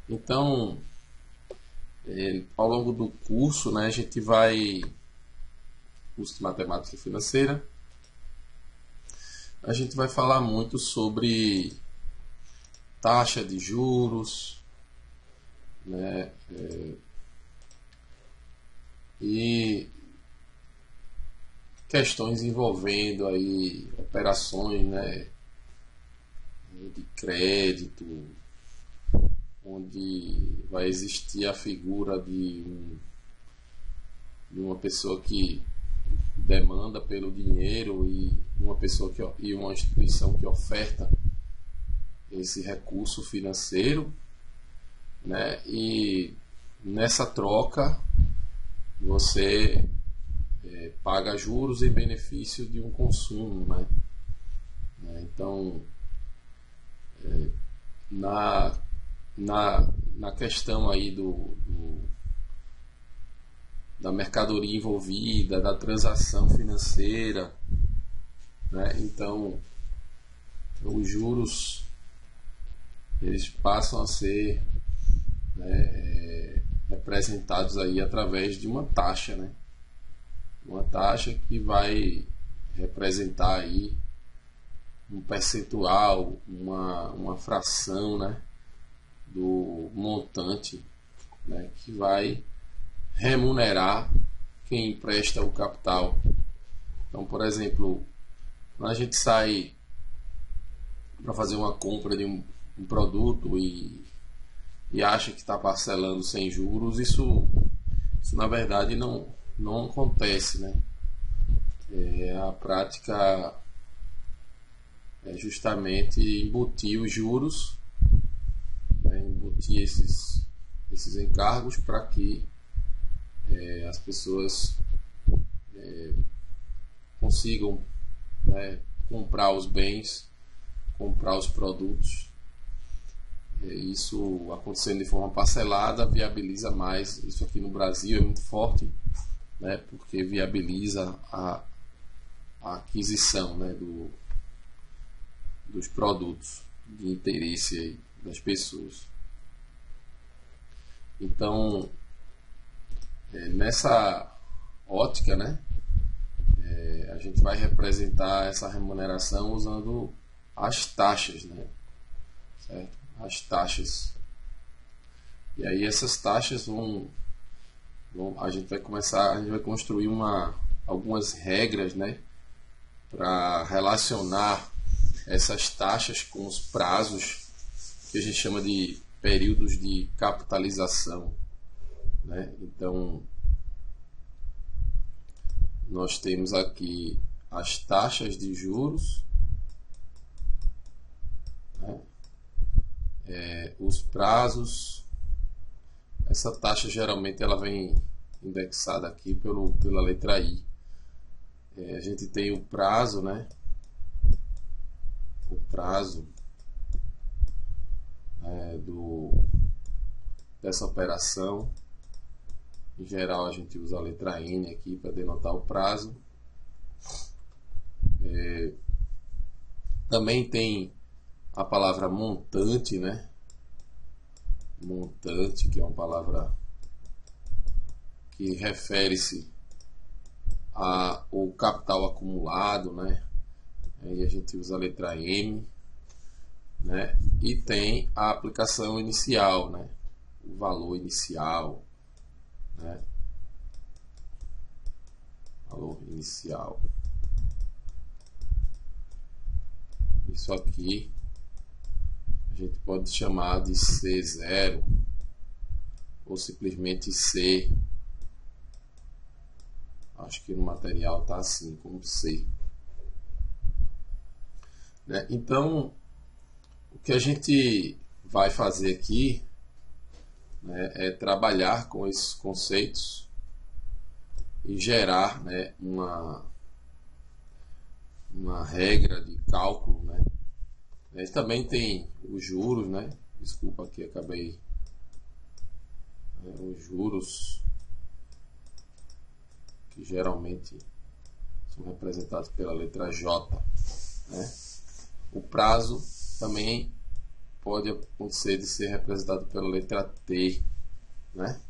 Então, ao longo do curso, né, a gente vai, curso de matemática financeira, a gente vai falar muito sobre taxa de juros, né, e questões envolvendo aí operações, né, de crédito, onde vai existir a figura de uma pessoa que demanda pelo dinheiro e uma instituição que oferta esse recurso financeiro, né? E nessa troca você paga juros em benefício de um consumo, né? Então, na, na questão aí da mercadoria envolvida, da transação financeira, né? Então, os juros eles passam a ser, né, representados aí através de uma taxa, né? Uma taxa que vai representar aí um percentual, uma fração, né, do montante, né, que vai remunerar quem empresta o capital. Então, por exemplo, quando a gente sai para fazer uma compra de um produto e acha que está parcelando sem juros, isso na verdade não acontece, né? A prática é justamente embutir os juros, né? Embutir esses encargos para que as pessoas consigam, né, comprar os bens, comprar os produtos. Isso acontecendo de forma parcelada viabiliza mais. Isso aqui no Brasil é muito forte, né, porque viabiliza a aquisição, né, dos produtos de interesse aí das pessoas. Então, nessa ótica, né, a gente vai representar essa remuneração usando as taxas, né, certo? As taxas. E aí essas taxas a gente vai construir algumas regras, né, para relacionar essas taxas com os prazos que a gente chama de períodos de capitalização, né? Então, nós temos aqui as taxas de juros, né? Os prazos. Essa taxa geralmente ela vem indexada aqui pela letra I. A gente tem o prazo, né? O prazo dessa operação. Em geral a gente usa a letra N aqui para denotar o prazo. Também tem a palavra montante, né? Montante, que é uma palavra que refere-se ao capital acumulado, né? Aí a gente usa a letra M, né? E tem a aplicação inicial, né? O valor inicial, né? Valor inicial. Isso aqui a gente pode chamar de C0 ou simplesmente C. Acho que no material está assim, como C. Né? Então, o que a gente vai fazer aqui, né, é trabalhar com esses conceitos e gerar, né, uma regra de cálculo, né? Também tem os juros, né? Desculpa aqui, acabei. Os juros que geralmente são representados pela letra J, né? O prazo também pode acontecer de ser representado pela letra T, né?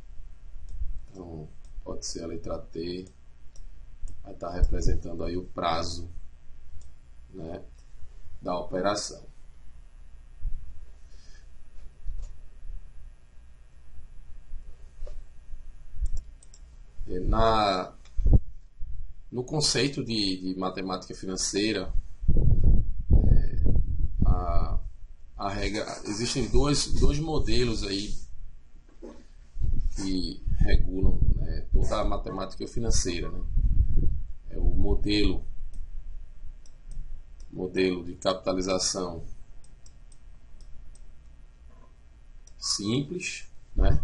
Então, pode ser a letra T, vai estar representando aí o prazo, né, da operação. No conceito de matemática financeira, a regra, existem dois modelos aí que regulam, né, toda a matemática financeira, né? É o modelo de capitalização simples, né?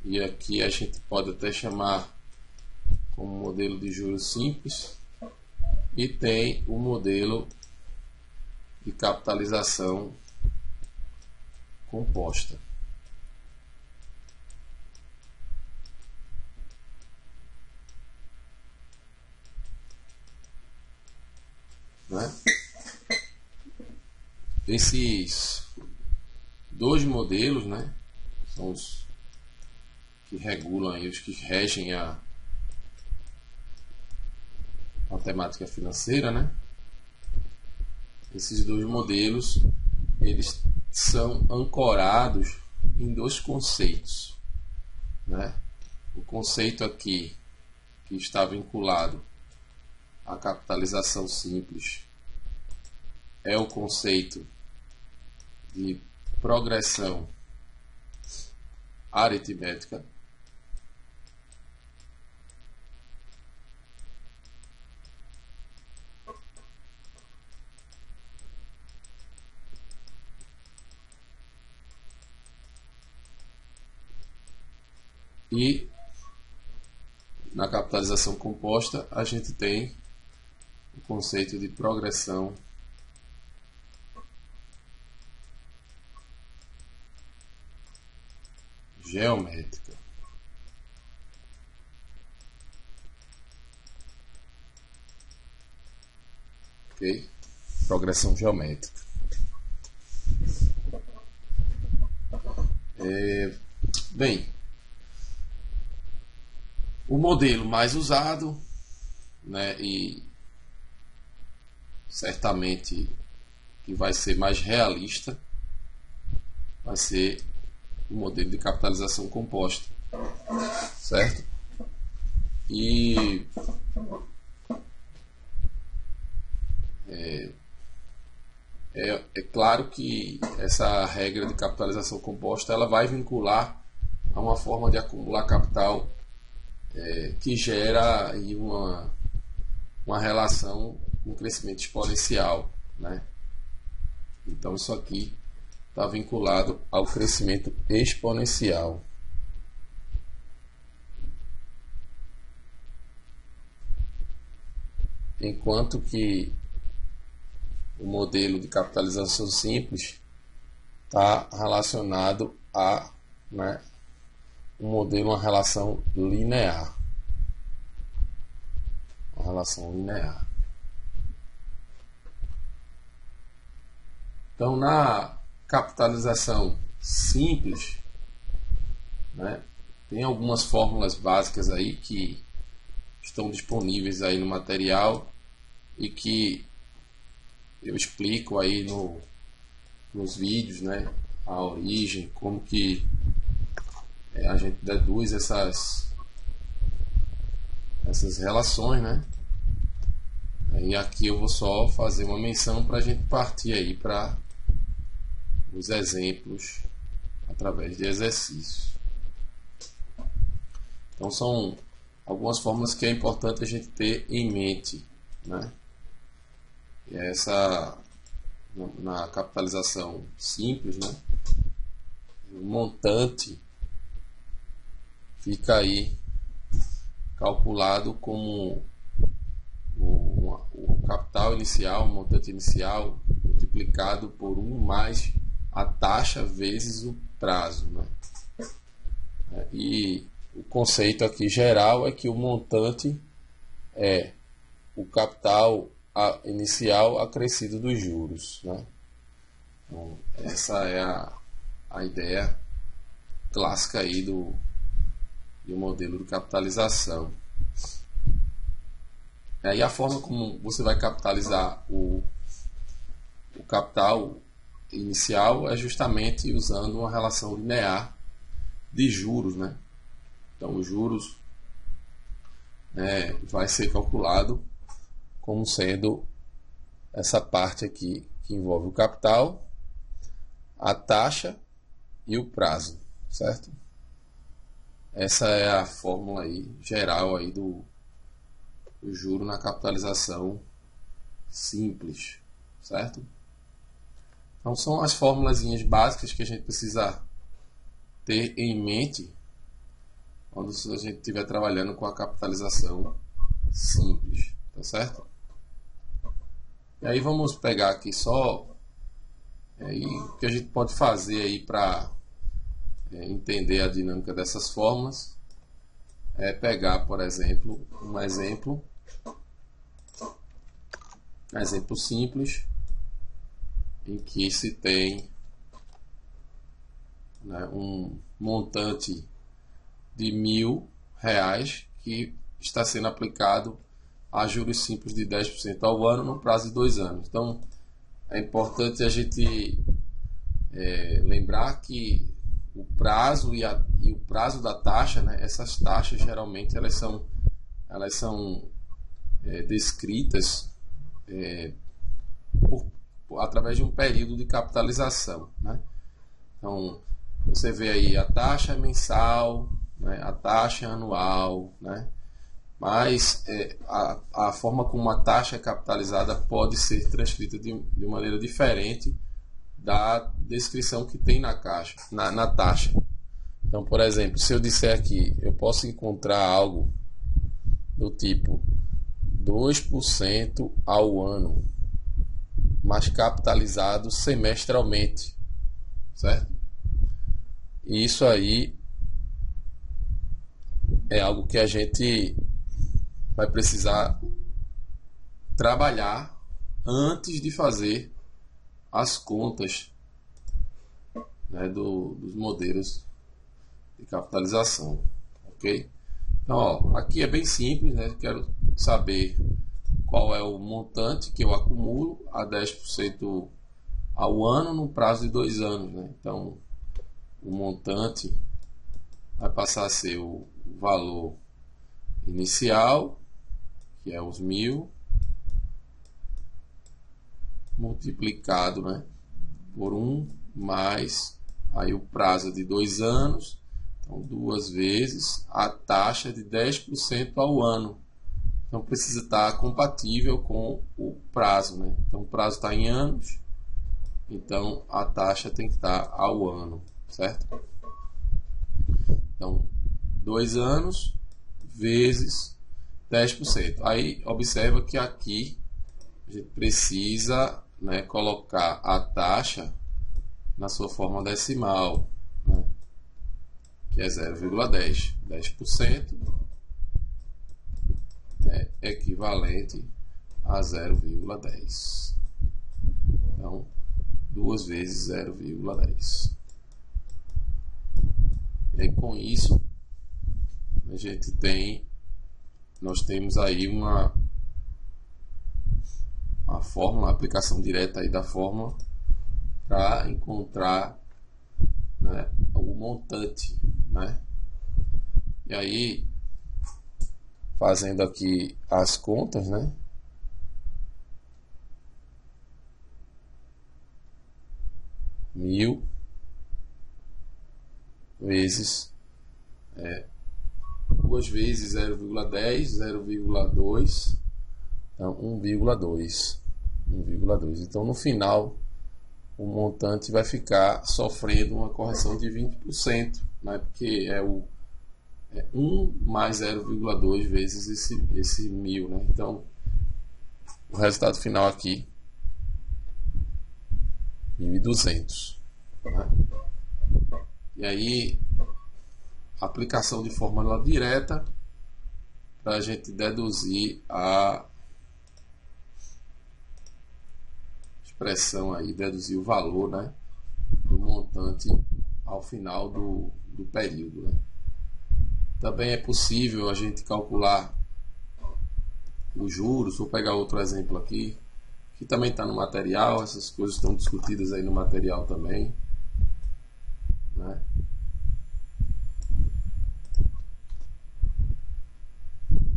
E aqui a gente pode até chamar como modelo de juros simples, e tem o modelo de capitalização composta. Né? Esses dois modelos, né, são os que regulam aí, os que regem a matemática financeira, né? Esses dois modelos, eles são ancorados em dois conceitos, né? O conceito aqui que está vinculado à capitalização simples é o conceito de progressão aritmética. E na capitalização composta a gente tem o conceito de progressão geométrica. Ok? Progressão geométrica. Bem, o modelo mais usado, né, e certamente que vai ser mais realista, vai ser o modelo de capitalização composta, certo? E é claro que essa regra de capitalização composta ela vai vincular a uma forma de acumular capital que gera aí uma relação com crescimento exponencial, né? Então isso aqui está vinculado ao crescimento exponencial. Enquanto que o modelo de capitalização simples está relacionado a, né, um modelo, uma relação linear. Uma relação linear. Então, na capitalização simples, né, tem algumas fórmulas básicas aí que estão disponíveis aí no material e que eu explico aí nos vídeos, né, a origem, como que a gente deduz essas relações, né? E aqui eu vou só fazer uma menção para a gente partir aí para os exemplos através de exercícios. Então são algumas fórmulas que é importante a gente ter em mente, né? E essa na capitalização simples, né? O montante fica aí calculado como o capital inicial, o montante inicial multiplicado por 1 mais a taxa vezes o prazo, né? E o conceito aqui geral é que o montante é o capital inicial acrescido dos juros, né? Então, essa é a ideia clássica aí do modelo de capitalização. E aí a forma como você vai capitalizar o capital inicial é justamente usando uma relação linear de juros, né? Então os juros vai ser calculado como sendo essa parte aqui que envolve o capital, a taxa e o prazo, certo? Essa é a fórmula aí geral aí do juro na capitalização simples, certo? Então são as formulazinhas básicas que a gente precisa ter em mente quando a gente estiver trabalhando com a capitalização simples, tá certo? E aí vamos pegar aqui só o que a gente pode fazer aí para entender a dinâmica dessas fórmulas. É pegar, por exemplo, um exemplo simples em que se tem, né, um montante de R$1.000 que está sendo aplicado a juros simples de 10% ao ano no prazo de 2 anos. Então é importante a gente lembrar que o prazo e o prazo da taxa, né, essas taxas geralmente elas são descritas através de um período de capitalização, né? Então você vê aí a taxa mensal, né, a taxa anual, né? Mas a forma como a taxa é capitalizada pode ser transcrita de maneira diferente da descrição que tem na taxa. Então, por exemplo, se eu disser aqui, eu posso encontrar algo do tipo 2% ao ano, mas capitalizado semestralmente, certo? E isso aí é algo que a gente vai precisar trabalhar antes de fazer as contas, né, dos modelos de capitalização, ok? Então, ó, aqui é bem simples, né? Quero saber qual é o montante que eu acumulo a 10% ao ano no prazo de 2 anos, né? Então, o montante vai passar a ser o valor inicial, que é os 1.000, multiplicado, né, por 1 mais aí o prazo de 2 anos, então 2 vezes a taxa de 10% ao ano. Então precisa estar compatível com o prazo, né? Então o prazo está em anos, então a taxa tem que estar ao ano, certo? Então 2 anos vezes 10%. Aí observa que aqui a gente precisa, né, colocar a taxa na sua forma decimal, né, que é 0,10. 10% é equivalente a 0,10. Então, 2 vezes 0,10. E aí, com isso, nós temos aí uma fórmula, a aplicação direta aí da fórmula para encontrar, né, o montante, né? E aí, fazendo aqui as contas, né? Mil vezes 2 vezes 0,10, 0,2, então 1,2. Então no final o montante vai ficar sofrendo uma correção de 20%, né? Porque é 1 mais 0,2 vezes esse 1.000, né? Então o resultado final aqui 1.200, né? E aí a aplicação de fórmula direta para a gente deduzir a expressão aí, deduzir o valor, né, do montante ao final do período, né. Também é possível a gente calcular os juros. Vou pegar outro exemplo aqui, que também está no material. Essas coisas estão discutidas aí no material também, né?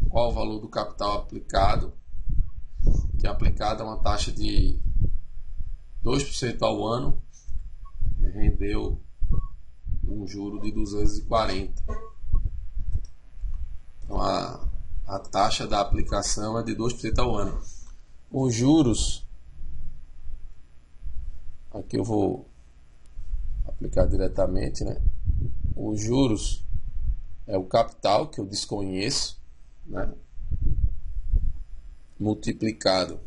Qual o valor do capital aplicado? Que é aplicado a uma taxa de 2% ao ano, rendeu um juro de 240. Então a taxa da aplicação é de 2% ao ano. Os juros, aqui eu vou aplicar diretamente, né? Os juros é o capital, que eu desconheço, né, multiplicado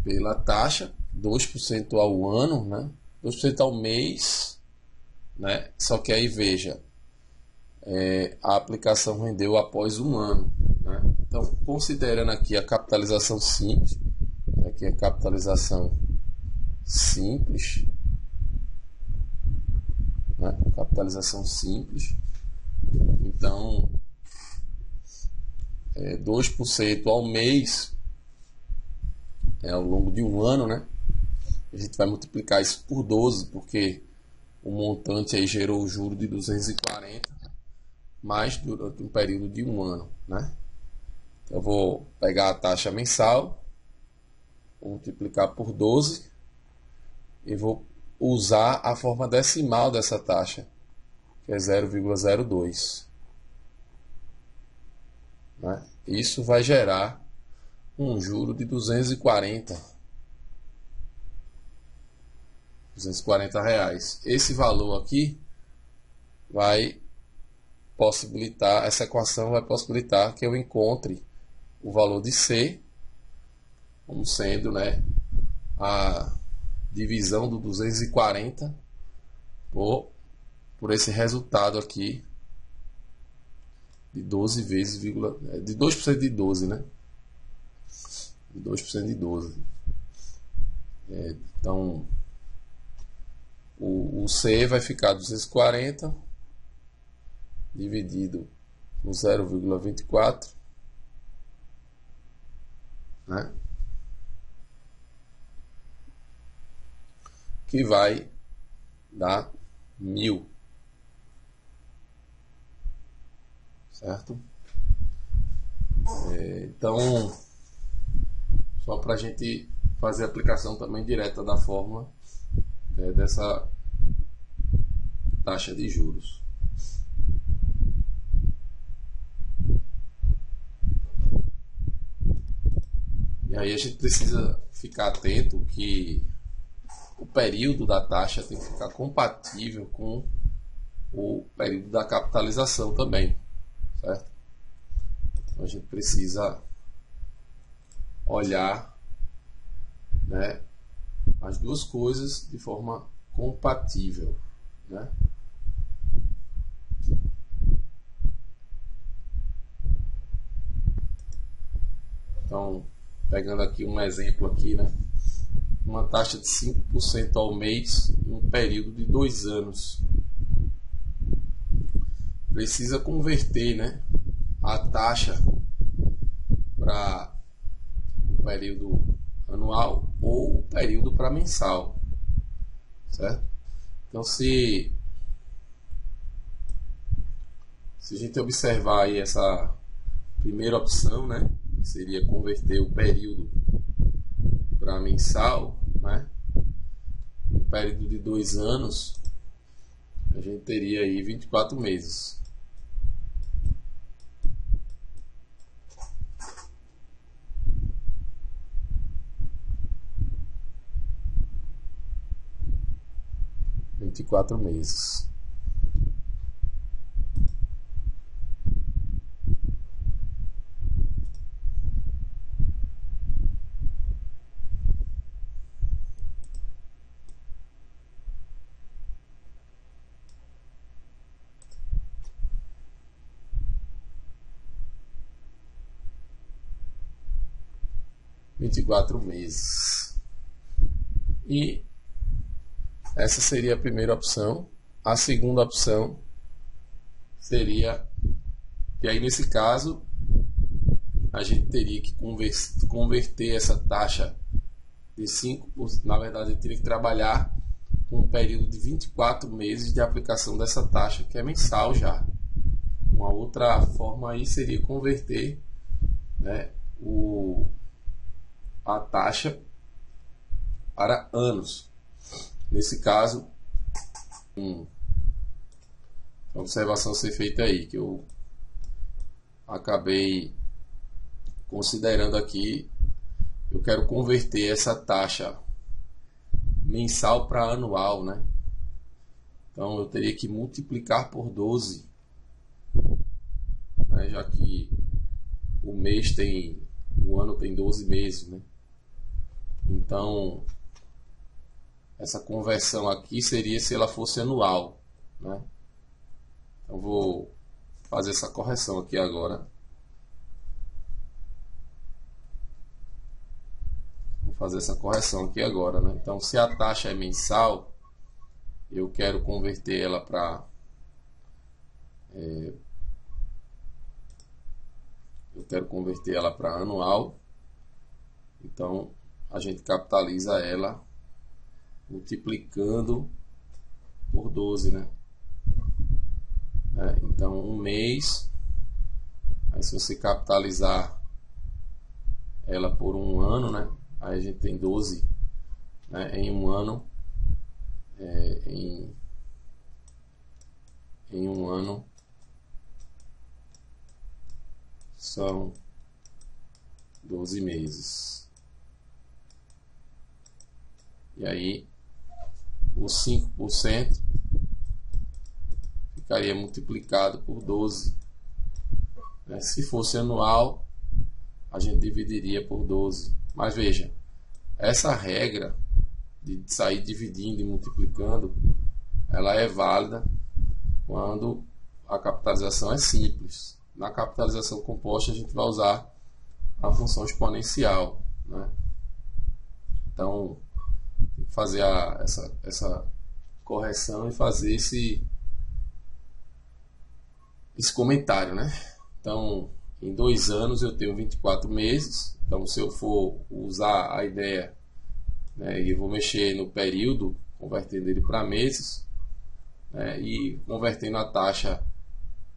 pela taxa, 2% ao ano, né, 2% ao mês, né, só que aí veja, a aplicação rendeu após um ano, né? Então, considerando aqui a capitalização simples, aqui a capitalização simples, né, capitalização simples, então 2% ao mês, ao longo de um ano, né? A gente vai multiplicar isso por 12, porque o montante aí gerou o juro de 240, mais durante um período de um ano, né? Então, eu vou pegar a taxa mensal, vou multiplicar por 12 e vou usar a forma decimal dessa taxa, que é 0,02. Né? Isso vai gerar um juro de 240 reais. Esse valor aqui vai possibilitar, essa equação vai possibilitar que eu encontre o valor de C como sendo, né, a divisão do 240 por esse resultado aqui de 12 vezes, de 2% de 12, né? De 2% de 12. Então, o C vai ficar 240 dividido no 0,24, né? Que vai dar 1.000, certo? Então, só para a gente fazer a aplicação também direta da fórmula, dessa taxa de juros. E aí a gente precisa ficar atento que o período da taxa tem que ficar compatível com o período da capitalização também, certo? Então a gente precisa olhar, né, as duas coisas de forma compatível, né? Então, pegando aqui um exemplo aqui, né? Uma taxa de 5% ao mês em um período de 2 anos. Precisa converter, né, a taxa para o período anual ou o período para mensal, certo? Então, se a gente observar aí essa primeira opção, né, que seria converter o período para mensal, né, um período de 2 anos, a gente teria aí 24 meses. meses. 24 meses. E essa seria a primeira opção. A segunda opção seria, e aí nesse caso a gente teria que converter essa taxa de 5%, na verdade eu teria que trabalhar com um período de 24 meses de aplicação dessa taxa, que é mensal já. Uma outra forma aí seria converter, né, a taxa para anos. Nesse caso, uma observação a ser feita aí, que eu acabei considerando aqui, eu quero converter essa taxa mensal para anual, né? Então eu teria que multiplicar por 12, né? Já que o ano tem 12 meses, né? Então essa conversão aqui seria se ela fosse anual, né? Então vou fazer essa correção aqui agora. Né? Então, se a taxa é mensal, eu quero converter ela para anual. Então, a gente capitaliza ela multiplicando por 12, né? Então, um mês, aí se você capitalizar ela por um ano, né? Aí a gente tem 12, né, em um ano, em um ano são 12 meses. E aí os 5% ficaria multiplicado por 12. Né? Se fosse anual, a gente dividiria por 12. Mas veja, essa regra de sair dividindo e multiplicando, ela é válida quando a capitalização é simples. Na capitalização composta a gente vai usar a função exponencial, né? Então tem que fazer essa correção e fazer esse comentário, né? Então, em 2 anos eu tenho 24 meses. Então, se eu for usar a ideia, né, e eu vou mexer no período, convertendo ele para meses, né, e convertendo a taxa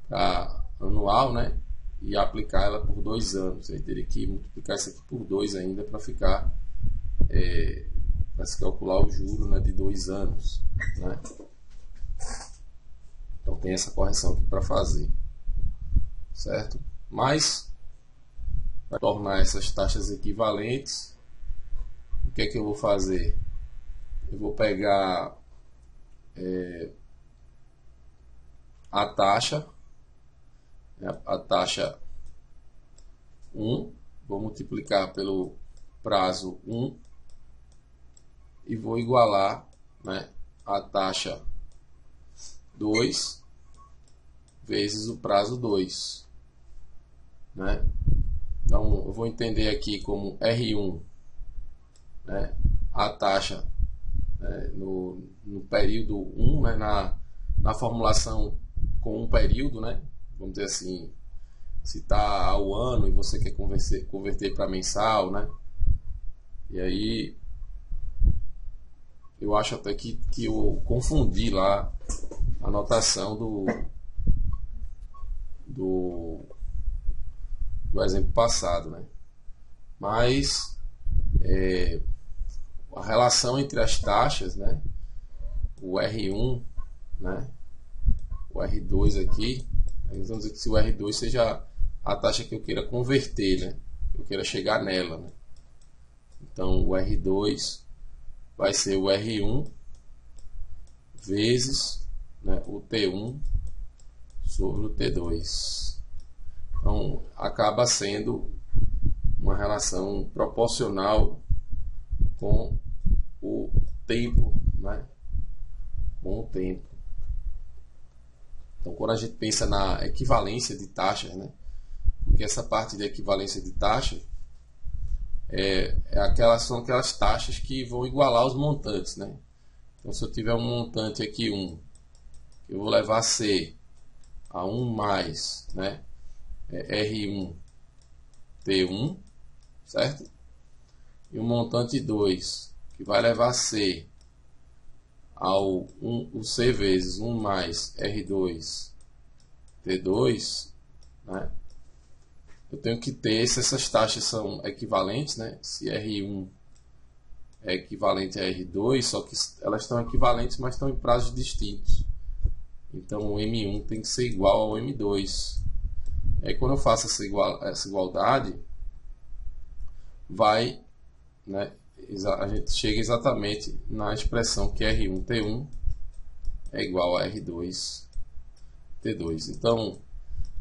para anual, né, e aplicar ela por 2 anos. Eu teria que multiplicar isso aqui por 2 ainda para ficar, para se calcular o juro, né, de 2 anos. Né? Então, tem essa correção aqui para fazer, certo? Mas para tornar essas taxas equivalentes, o que é que eu vou fazer? Eu vou pegar a taxa 1, vou multiplicar pelo prazo 1 e vou igualar, né, a taxa 2 vezes o prazo 2. Né? Então, eu vou entender aqui como R1, né, a taxa, no período 1, né, na formulação com um período, né, vamos dizer assim, se está ao ano e você quer converter para mensal, né, e aí eu acho até que eu confundi lá a notação do exemplo passado, né? Mas a relação entre as taxas, né? O R1, né? O R2 aqui, vamos dizer que se o R2 seja a taxa que eu queira converter, né? Eu queira chegar nela, né? Então o R2 vai ser o R1 vezes, né, o T1 sobre o T2. Então, acaba sendo uma relação proporcional com o tempo, né? Com o tempo. Então, quando a gente pensa na equivalência de taxas, né? Porque essa parte da equivalência de taxa são aquelas taxas que vão igualar os montantes, né? Então, se eu tiver um montante aqui, eu vou levar C a 1 mais, né? R1, T1, certo? E o montante 2, que vai levar C ao o C vezes 1 mais R2, T2, né? Eu tenho que ter, se essas taxas são equivalentes, né? Se R1 é equivalente a R2, só que elas estão equivalentes, mas estão em prazos distintos. Então o M1 tem que ser igual ao M2. Aí quando eu faço essa igualdade, né, a gente chega exatamente na expressão que R1T1 é igual a R2T2. Então,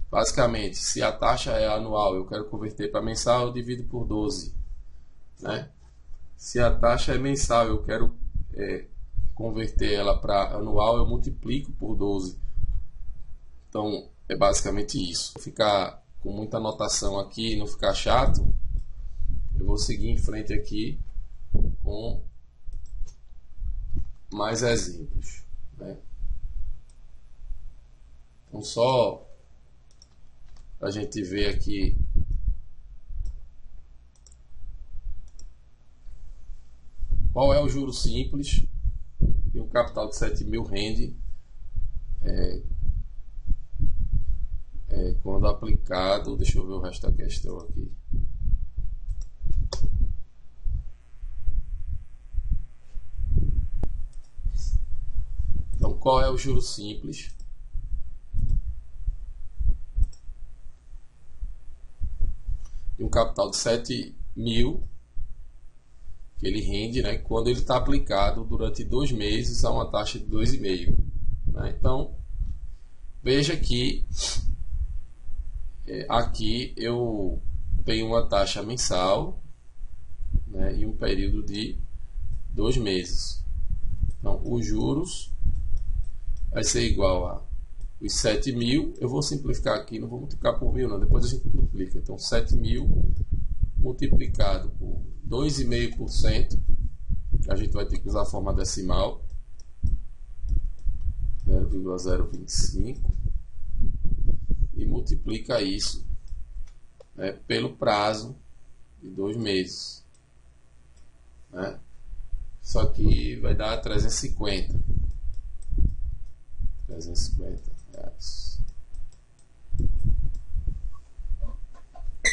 basicamente, se a taxa é anual, eu quero converter para mensal, eu divido por 12. Né? Se a taxa é mensal, eu quero converter ela para anual, eu multiplico por 12. Então, é basicamente isso. Vou ficar com muita anotação aqui, não ficar chato, eu vou seguir em frente aqui com mais exemplos. Né? Então, só para a gente ver aqui qual é o juro simples e um capital de 7.000 rende quando aplicado. Deixa eu ver o resto da questão aqui. Então, qual é o juro simples? E um capital de 7.000 que ele rende, né, quando ele está aplicado durante 2 meses a uma taxa de 2,5. Né? Então, veja que aqui eu tenho uma taxa mensal, né, e um período de 2 meses. Então, os juros vai ser igual a os 7.000. Eu vou simplificar aqui, não vou multiplicar por 1.000, não, depois a gente multiplica. Então, 7.000 multiplicado por 2,5%, a gente vai ter que usar a forma decimal, 0,025, e multiplica isso, né, pelo prazo de 2 meses. Né? Isso aqui vai dar 350 reais.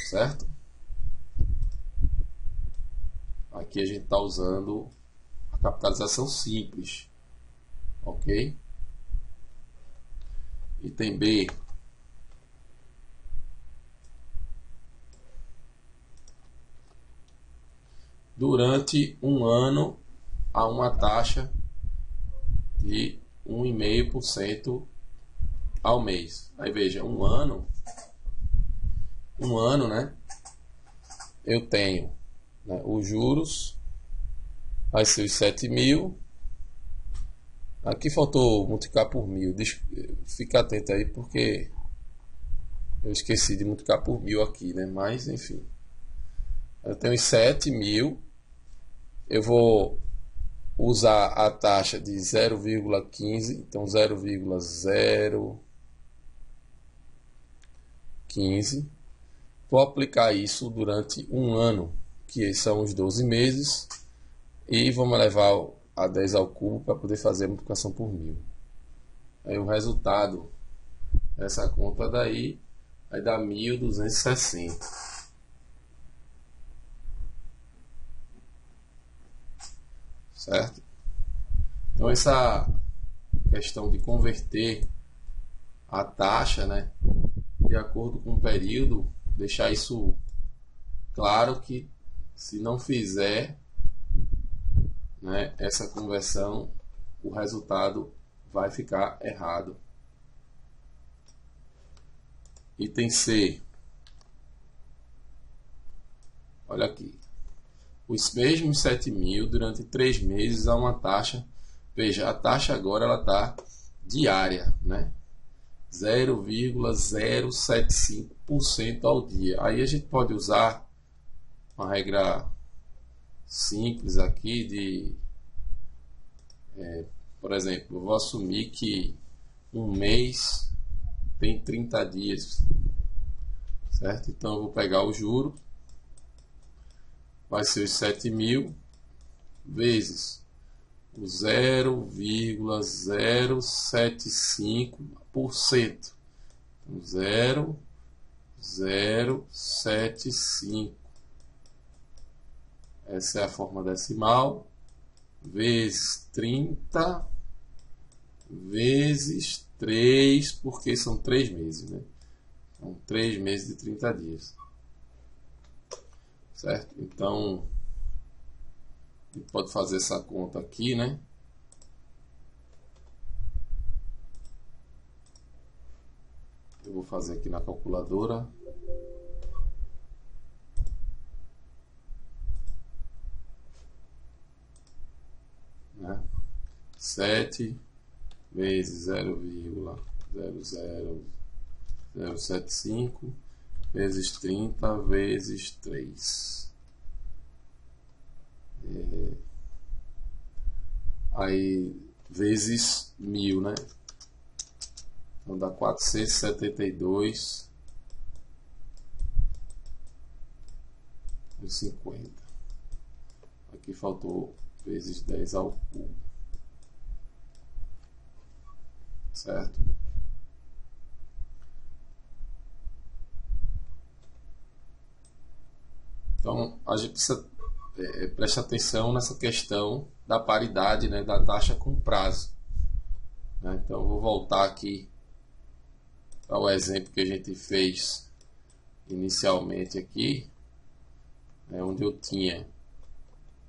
Certo? Aqui a gente está usando a capitalização simples. Ok? Item B. Durante um ano, há uma taxa de 1,5% ao mês. Aí veja, um ano, né? Eu tenho, né, os juros, vai ser os 7.000. Aqui faltou multiplicar por 1.000. Fica atento aí porque eu esqueci de multiplicar por 1.000 aqui, né? Mas enfim, eu tenho os 7.000. Eu vou usar a taxa de 0,15, então 0,015. Vou aplicar isso durante um ano, que são os 12 meses, e vamos levar a 10 ao cubo para poder fazer a multiplicação por 1.000. Aí o resultado dessa conta daí vai dar 1.260. Certo? Então essa questão de converter a taxa, né, de acordo com o período, deixar isso claro que se não fizer, né, essa conversão, o resultado vai ficar errado. Item C. Olha aqui. Os mesmos 7.000 durante 3 meses a uma taxa. Veja, a taxa agora ela está diária, né? 0,075% ao dia. Aí a gente pode usar uma regra simples aqui de, por exemplo, eu vou assumir que um mês tem 30 dias, certo? Então eu vou pegar o juro, vai ser os 7.000 vezes o 0,075%. Então, 0,075. Essa é a forma decimal, vezes 30, vezes 3, porque são 3 meses, né? São 3 meses de 30 dias. Certo? Então, a gente pode fazer essa conta aqui, né? Eu vou fazer aqui na calculadora. Né? 7 vezes 0,00075 vezes 30 vezes 3. Aí vezes 1000, né? Então dá 472,50. Aqui faltou vezes 10 ao cubo. Certo? Então a gente precisa prestar atenção nessa questão da paridade, né, da taxa com prazo. Né? Então eu vou voltar aqui ao exemplo que a gente fez inicialmente aqui, né, onde eu tinha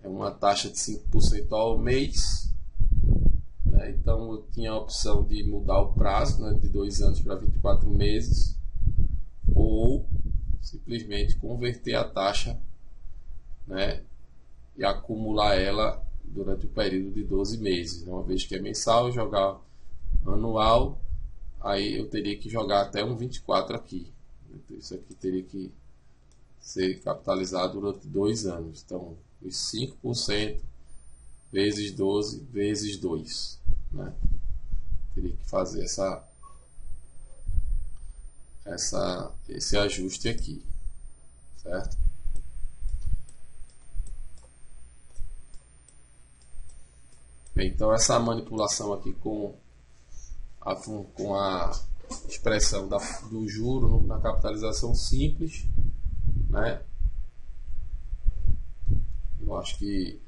uma taxa de 5% ao mês, né? Então eu tinha a opção de mudar o prazo, né, de 2 anos para 24 meses, ou simplesmente converter a taxa, né, e acumular ela durante o período de 12 meses. Uma vez que é mensal, jogar anual, aí eu teria que jogar até um 24 aqui. Então, isso aqui teria que ser capitalizado durante 2 anos. Então, os 5% vezes 12 vezes 2. Né? Teria que fazer esse ajuste aqui. Certo? Bem, então, essa manipulação aqui com a expressão do juro na capitalização simples, né? Eu acho que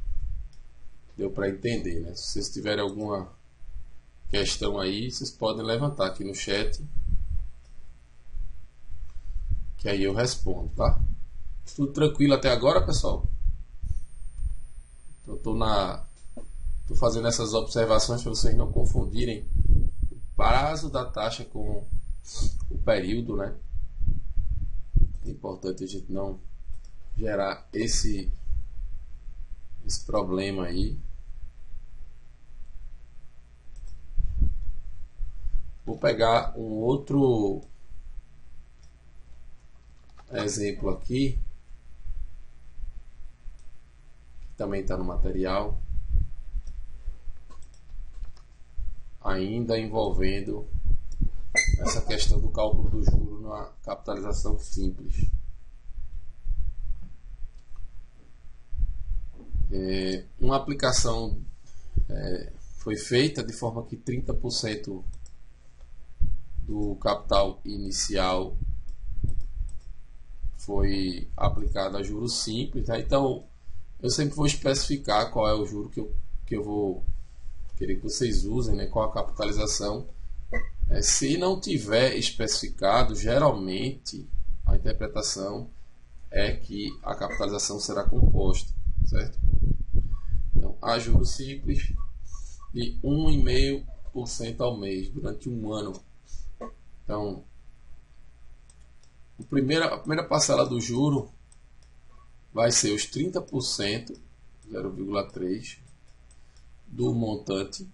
deu para entender, né? Se vocês tiverem alguma questão aí, vocês podem levantar aqui no chat, que aí eu respondo, tá? Tudo tranquilo até agora, pessoal? Eu tô fazendo essas observações para vocês não confundirem o prazo da taxa com o período, né? É importante a gente não gerar esse problema aí. Vou pegar um outro exemplo aqui, que também está no material, ainda envolvendo essa questão do cálculo do juro na capitalização simples. Uma aplicação foi feita de forma que 30% do capital inicial foi aplicado a juros simples, né? Então eu sempre vou especificar qual é o juro que eu vou querer que vocês usem, né? Qual a capitalização. Se não tiver especificado, geralmente a interpretação é que a capitalização será composta, certo? Então, a juros simples de 1,5% ao mês durante um ano. Então, a primeira parcela do juro vai ser os 30%, 0,3% do montante,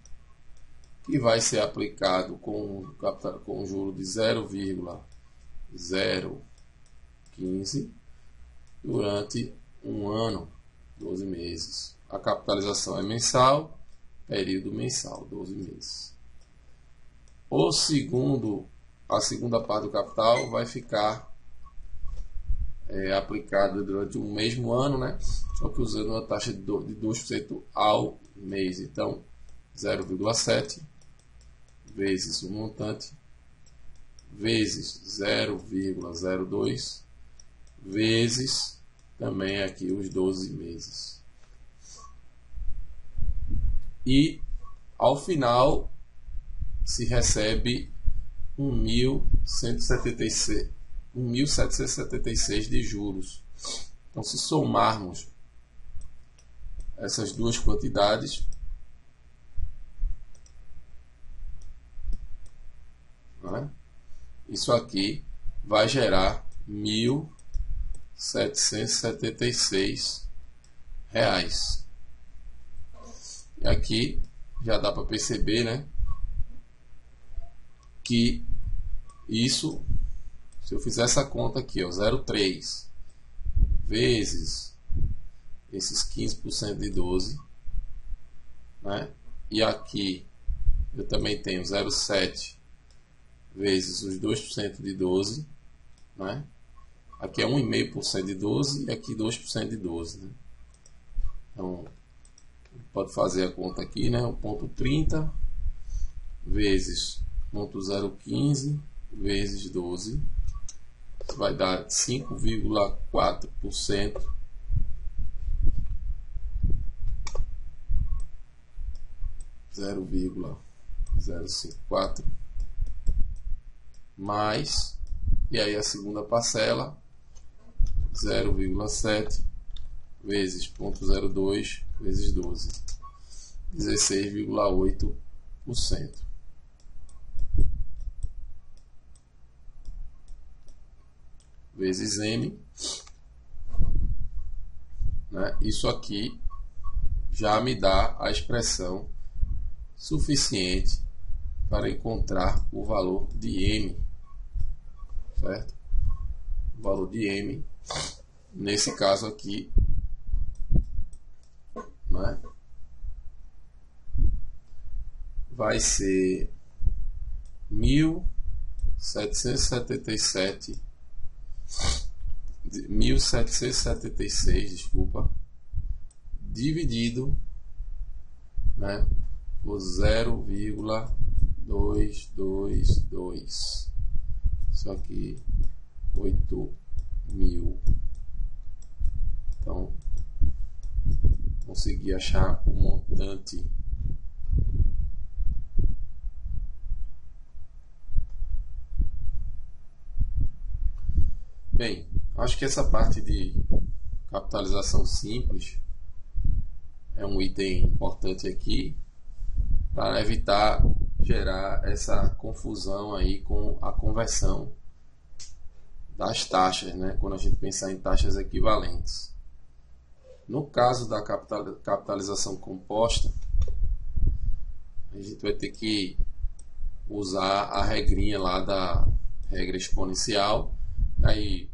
que vai ser aplicado com um juro de 0,015 durante um ano, 12 meses. A capitalização é mensal, período mensal, 12 meses. A segunda parte do capital vai ficar aplicada durante um mesmo ano, né? Só que usando uma taxa de 2% ao mês. Então, 0,7 vezes o montante vezes 0,02 vezes também aqui os 12 meses. E ao final se recebe 1.776 de juros. Então, se somarmos essas duas quantidades, né, isso aqui vai gerar R$1.776. E aqui já dá para perceber, né, que isso, se eu fizer essa conta aqui, 0,3 vezes esses 15% de 12, né, e aqui eu também tenho 0,7 vezes os 2% de 12, né? Aqui é 1,5% de 12 e aqui 2% de 12, né? Então, pode fazer a conta aqui, né? 1,30 vezes 0,015 vezes 12, isso vai dar 5,4%, mais, e aí a segunda parcela, 0,7 vezes 0,02 vezes 12, 16,8%. Vezes M, né? Isso aqui já me dá a expressão suficiente para encontrar o valor de M, certo? O valor de M, nesse caso aqui, né, vai ser 1.776, desculpa, dividido, né, por 0,222. Isso aqui, 8.000. Então, consegui achar o montante bem. Acho que essa parte de capitalização simples é um item importante aqui para evitar gerar essa confusão aí com a conversão das taxas, né? Quando a gente pensar em taxas equivalentes. No caso da capitalização composta, a gente vai ter que usar a regrinha lá da regra exponencial. Aí,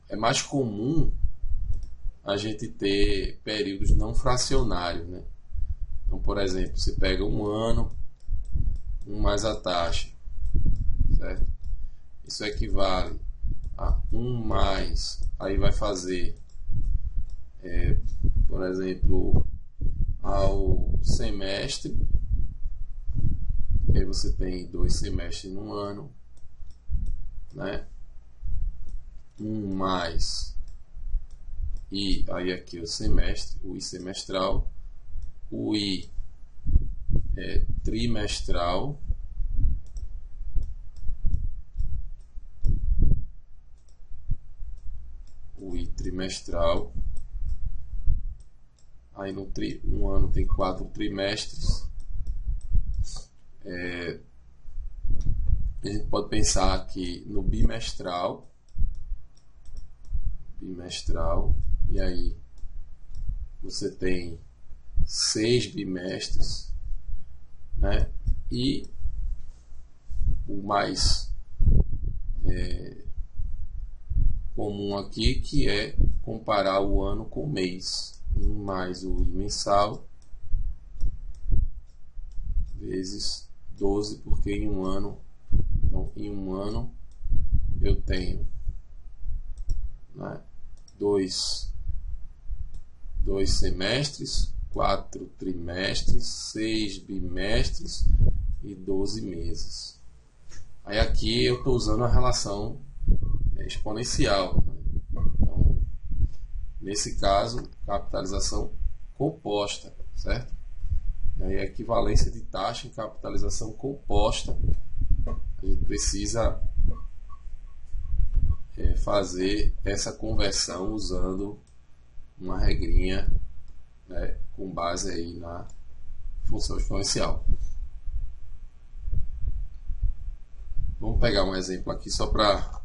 é mais comum a gente ter períodos não fracionários, né? Então, por exemplo, você pega um ano, mais a taxa, certo? Isso equivale a 1 mais, aí vai fazer, por exemplo, ao semestre, e aí você tem 2 semestres num ano, né? 1 mais, e aí aqui o semestre, o I semestral, o I trimestral, aí um ano tem 4 trimestres. A gente pode pensar aqui no bimestral, e aí você tem 6 bimestres, né? E o mais comum aqui, que é comparar o ano com o mês. 1 mais o I mensal vezes 12, porque em um ano, então, em um ano eu tenho, né, dois semestres, 4 trimestres, 6 bimestres e 12 meses. Aí aqui eu estou usando a relação exponencial, né? Então, nesse caso, capitalização composta, certo? E aí a equivalência de taxa em capitalização composta, a gente precisa fazer essa conversão usando uma regrinha, né, com base aí na função exponencial. Vamos pegar um exemplo aqui só para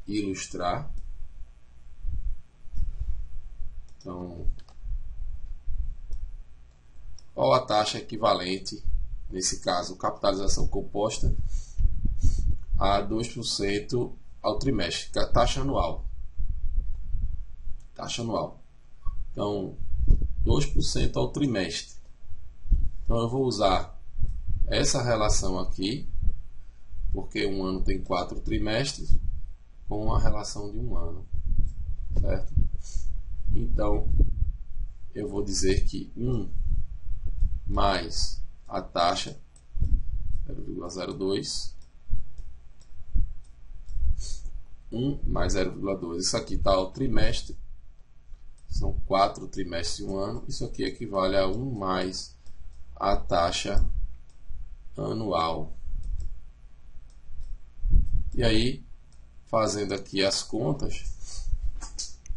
ilustrar. Então, qual a taxa equivalente, nesse caso, capitalização composta, a 2% ao trimestre, taxa anual. Taxa anual. Então, 2% ao trimestre. Então, eu vou usar essa relação aqui, porque um ano tem 4 trimestres, com a relação de um ano, certo? Então, eu vou dizer que 1 mais a taxa 0,02, 1 mais 0,2. Isso aqui está ao trimestre, são 4 trimestres em um ano. Isso aqui equivale a 1 mais a taxa anual. E aí, fazendo aqui as contas,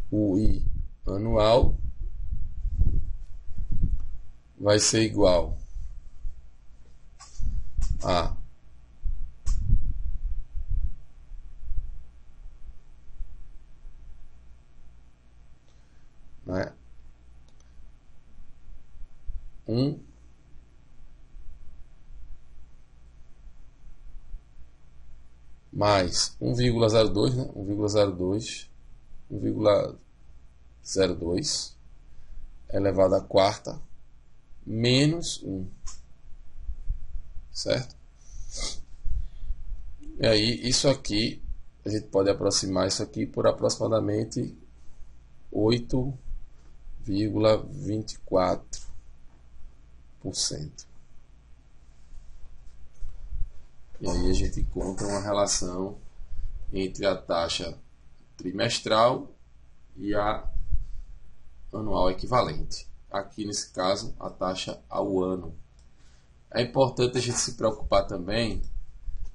o I anual vai ser igual a né, 1 mais 1,02, né? 1,02 elevado à quarta menos 1, certo? E aí isso aqui a gente pode aproximar isso aqui por aproximadamente 8,24%. E aí a gente encontra uma relação entre a taxa trimestral e a anual equivalente. Aqui nesse caso, a taxa ao ano. É importante a gente se preocupar também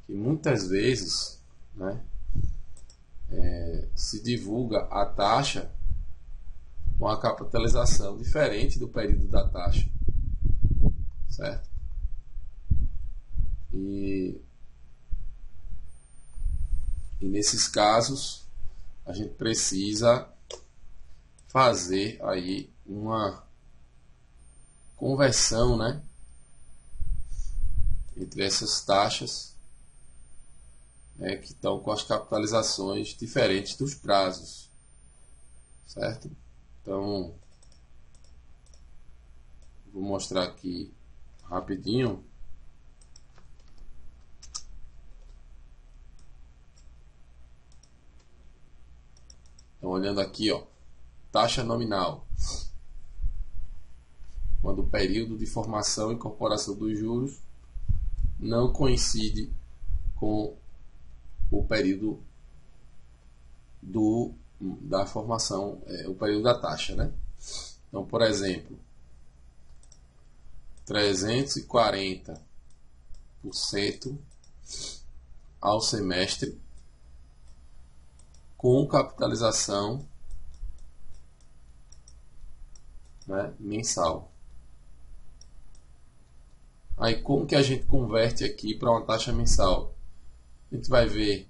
que muitas vezes, né, se divulga a taxa com a capitalização diferente do período da taxa, certo? E nesses casos a gente precisa fazer aí uma conversão, né, entre essas taxas, né, que estão com as capitalizações diferentes dos prazos, certo? Então, vou mostrar aqui rapidinho. Então, olhando aqui, ó, taxa nominal, quando o período de formação e incorporação dos juros não coincide com o período da formação, o período da taxa, né? Então, por exemplo, 340% ao semestre com capitalização, né, mensal. Aí como que a gente converte aqui para uma taxa mensal? A gente vai ver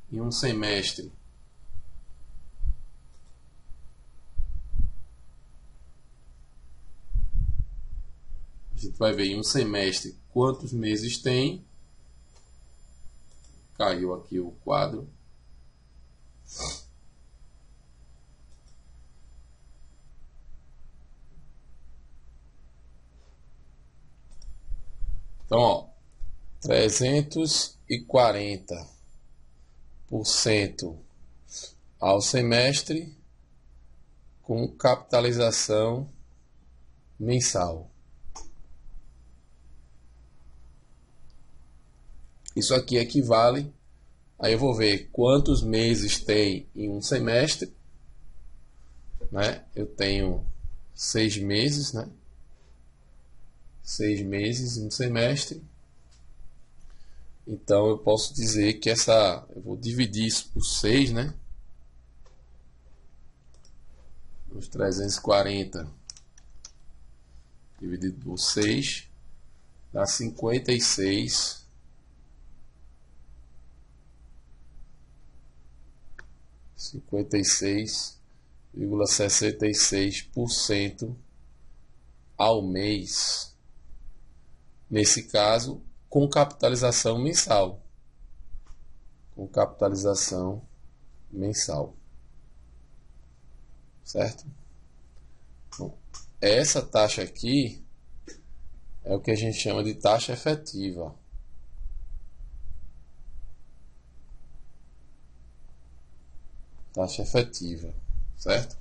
em um semestre quantos meses tem. Caiu aqui o quadro. Então, ó, 340% ao semestre com capitalização mensal. Isso aqui equivale, aí eu vou ver quantos meses tem em um semestre, né? Eu tenho 6 meses, né? 6 meses em um semestre. Então eu posso dizer que eu vou dividir isso por 6, né? Os 340 dividido por 6 dá 56,66% ao mês. Nesse caso, com capitalização mensal. Com capitalização mensal. Certo? Então, essa taxa aqui é o que a gente chama de taxa efetiva. Taxa efetiva, certo?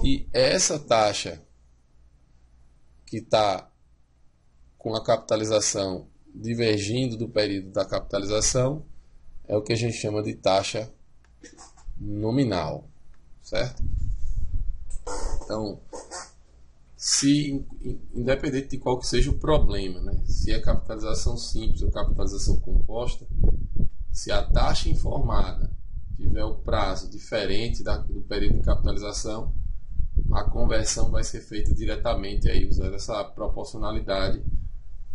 E essa taxa que está com a capitalização divergindo do período da capitalização é o que a gente chama de taxa nominal, certo? Então, independente de qual que seja o problema, né? Se é capitalização simples ou capitalização composta, se a taxa informada tiver o prazo diferente do período de capitalização, a conversão vai ser feita diretamente aí, usando essa proporcionalidade,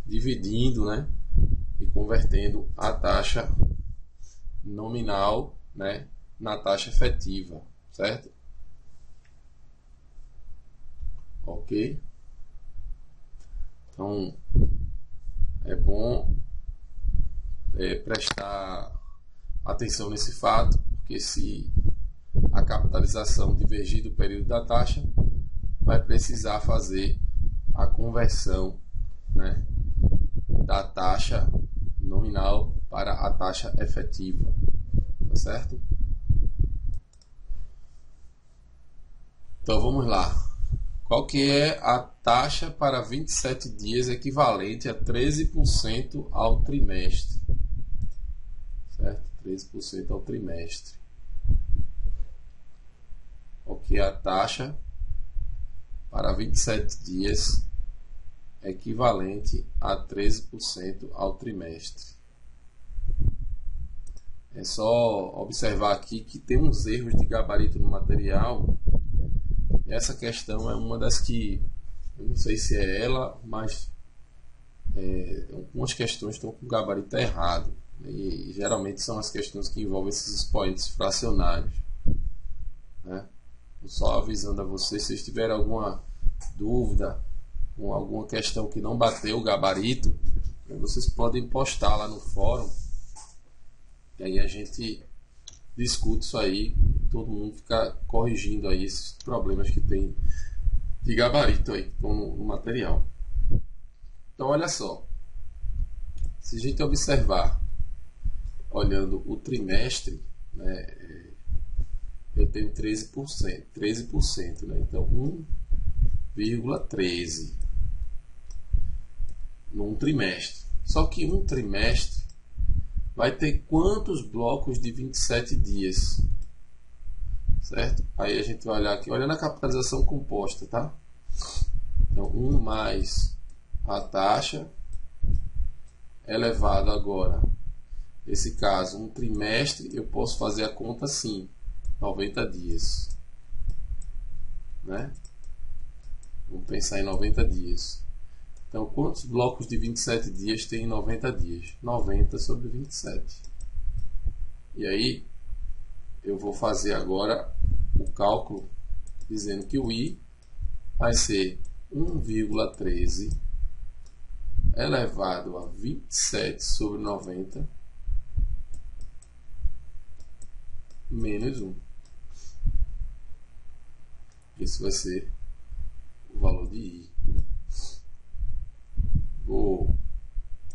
dividindo, né, e convertendo a taxa nominal, né, na taxa efetiva, certo? Ok? Então, é bom prestar atenção nesse fato, porque se a capitalização divergir do período da taxa, vai precisar fazer a conversão, né, da taxa nominal para a taxa efetiva, tá certo? Então vamos lá. Qual que é a taxa para 27 dias equivalente a 13% ao trimestre? Certo? 13% ao trimestre. Qual que é a taxa para 27 dias equivalente a 13% ao trimestre? É só observar aqui que tem uns erros de gabarito no material. E essa questão é uma das que, eu não sei se é ela, mas algumas questões estão com o gabarito errado. E geralmente são as questões que envolvem esses expoentes fracionários, né? Só avisando a vocês, se vocês tiverem alguma dúvida com alguma questão que não bateu o gabarito, vocês podem postar lá no fórum, e aí a gente discute isso aí, todo mundo fica corrigindo aí esses problemas que tem de gabarito aí no material. Então olha só, se a gente observar, olhando o trimestre, né, eu tenho 13%, né? Então 1,13 num trimestre. Só que um trimestre vai ter quantos blocos de 27 dias? Certo? Aí a gente vai olhar aqui, olhando a capitalização composta, tá? Então 1 mais a taxa elevado agora. Nesse caso, um trimestre, eu posso fazer a conta assim, 90 dias, né? Vamos pensar em 90 dias. Então, quantos blocos de 27 dias tem em 90 dias? 90 sobre 27. E aí, eu vou fazer agora o cálculo dizendo que o I vai ser 1,13 elevado a 27 sobre 90 menos 1. Esse vai ser o valor de I. Vou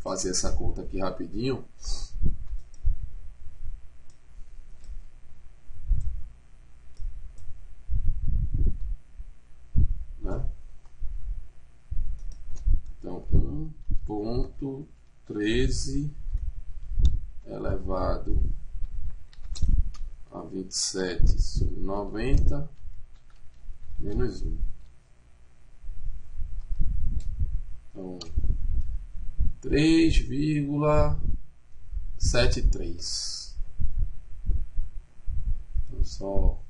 fazer essa conta aqui rapidinho. Então, 1,13 elevado a 27 sobre 90 menos 1. Então, 3,73. Então, só...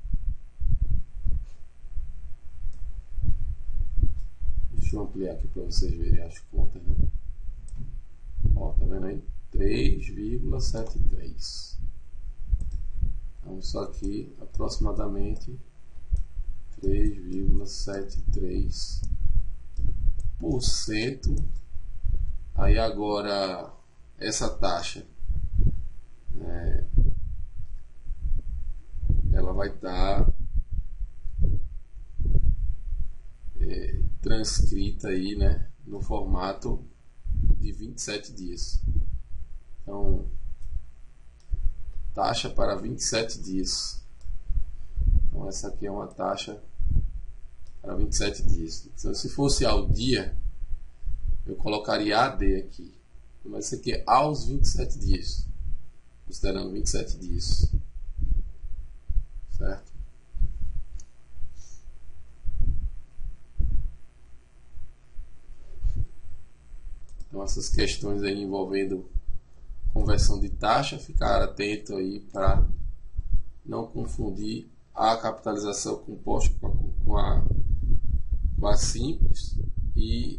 Deixa eu ampliar aqui para vocês verem as contas, né? Ó, tá vendo aí? 3,73. Então, isso aqui aproximadamente 3,73%. Aí agora essa taxa ela vai estar transcrita aí, né, no formato de 27 dias. Então, taxa para 27 dias. Então, essa aqui é uma taxa para 27 dias. Então, se fosse ao dia, eu colocaria AD aqui. Mas isso aqui é aos 27 dias. Considerando 27 dias. Certo? Então, essas questões aí envolvendo conversão de taxa, ficar atento aí para não confundir a capitalização composta com a simples, e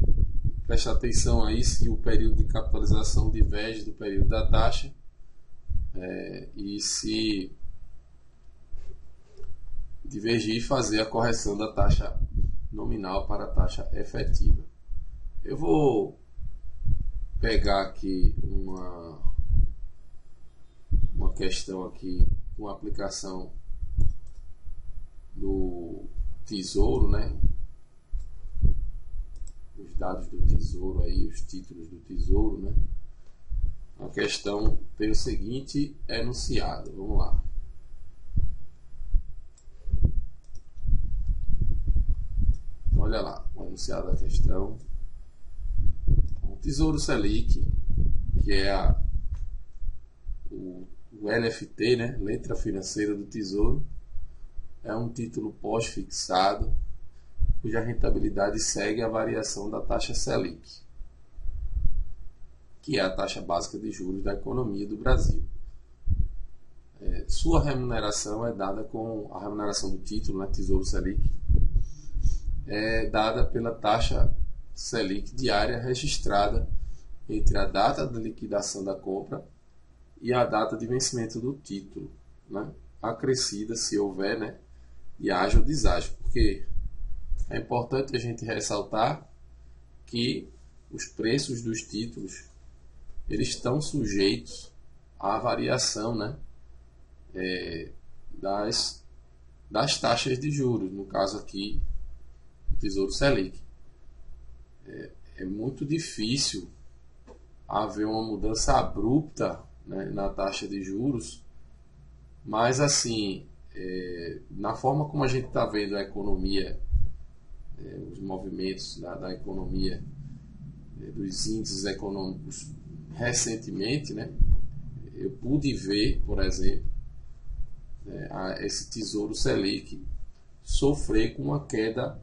prestar atenção aí se o período de capitalização diverge do período da taxa, e se divergir, fazer a correção da taxa nominal para a taxa efetiva. Eu vou pegar aqui uma questão aqui com a aplicação do Tesouro, né? Os dados do Tesouro aí, os títulos do Tesouro, né? A questão tem o seguinte enunciado. Vamos lá. Olha lá, o enunciado da questão. O Tesouro Selic, que é o LFT, né? Letra Financeira do Tesouro, é um título pós-fixado cuja rentabilidade segue a variação da taxa Selic, que é a taxa básica de juros da economia do Brasil. Sua remuneração é dada com a remuneração do título, né, Tesouro Selic, é dada pela taxa Selic diária registrada entre a data da liquidação da compra e a data de vencimento do título, né, acrescida se houver, né, e haja o deságio, porque é importante a gente ressaltar que os preços dos títulos eles estão sujeitos à variação, né, das taxas de juros, no caso aqui do Tesouro Selic. É muito difícil haver uma mudança abrupta, né, na taxa de juros, mas assim, na forma como a gente está vendo a economia, os movimentos da economia, dos índices econômicos recentemente, né, eu pude ver, por exemplo, esse Tesouro Selic sofrer com uma queda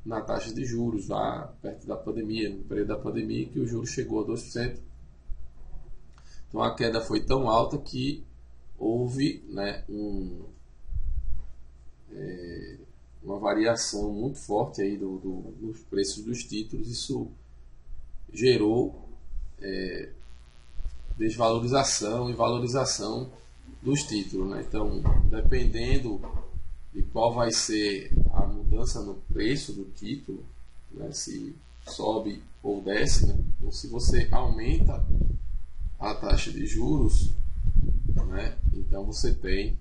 na taxa de juros lá perto da pandemia, no período da pandemia, que o juro chegou a 2%. Então a queda foi tão alta que houve, né, uma variação muito forte aí dos preços dos títulos. Isso gerou desvalorização e valorização dos títulos, né? Então, dependendo de qual vai ser a mudança no preço do título, né, se sobe ou desce, né? Ou se você aumenta a taxa de juros, né, então você tem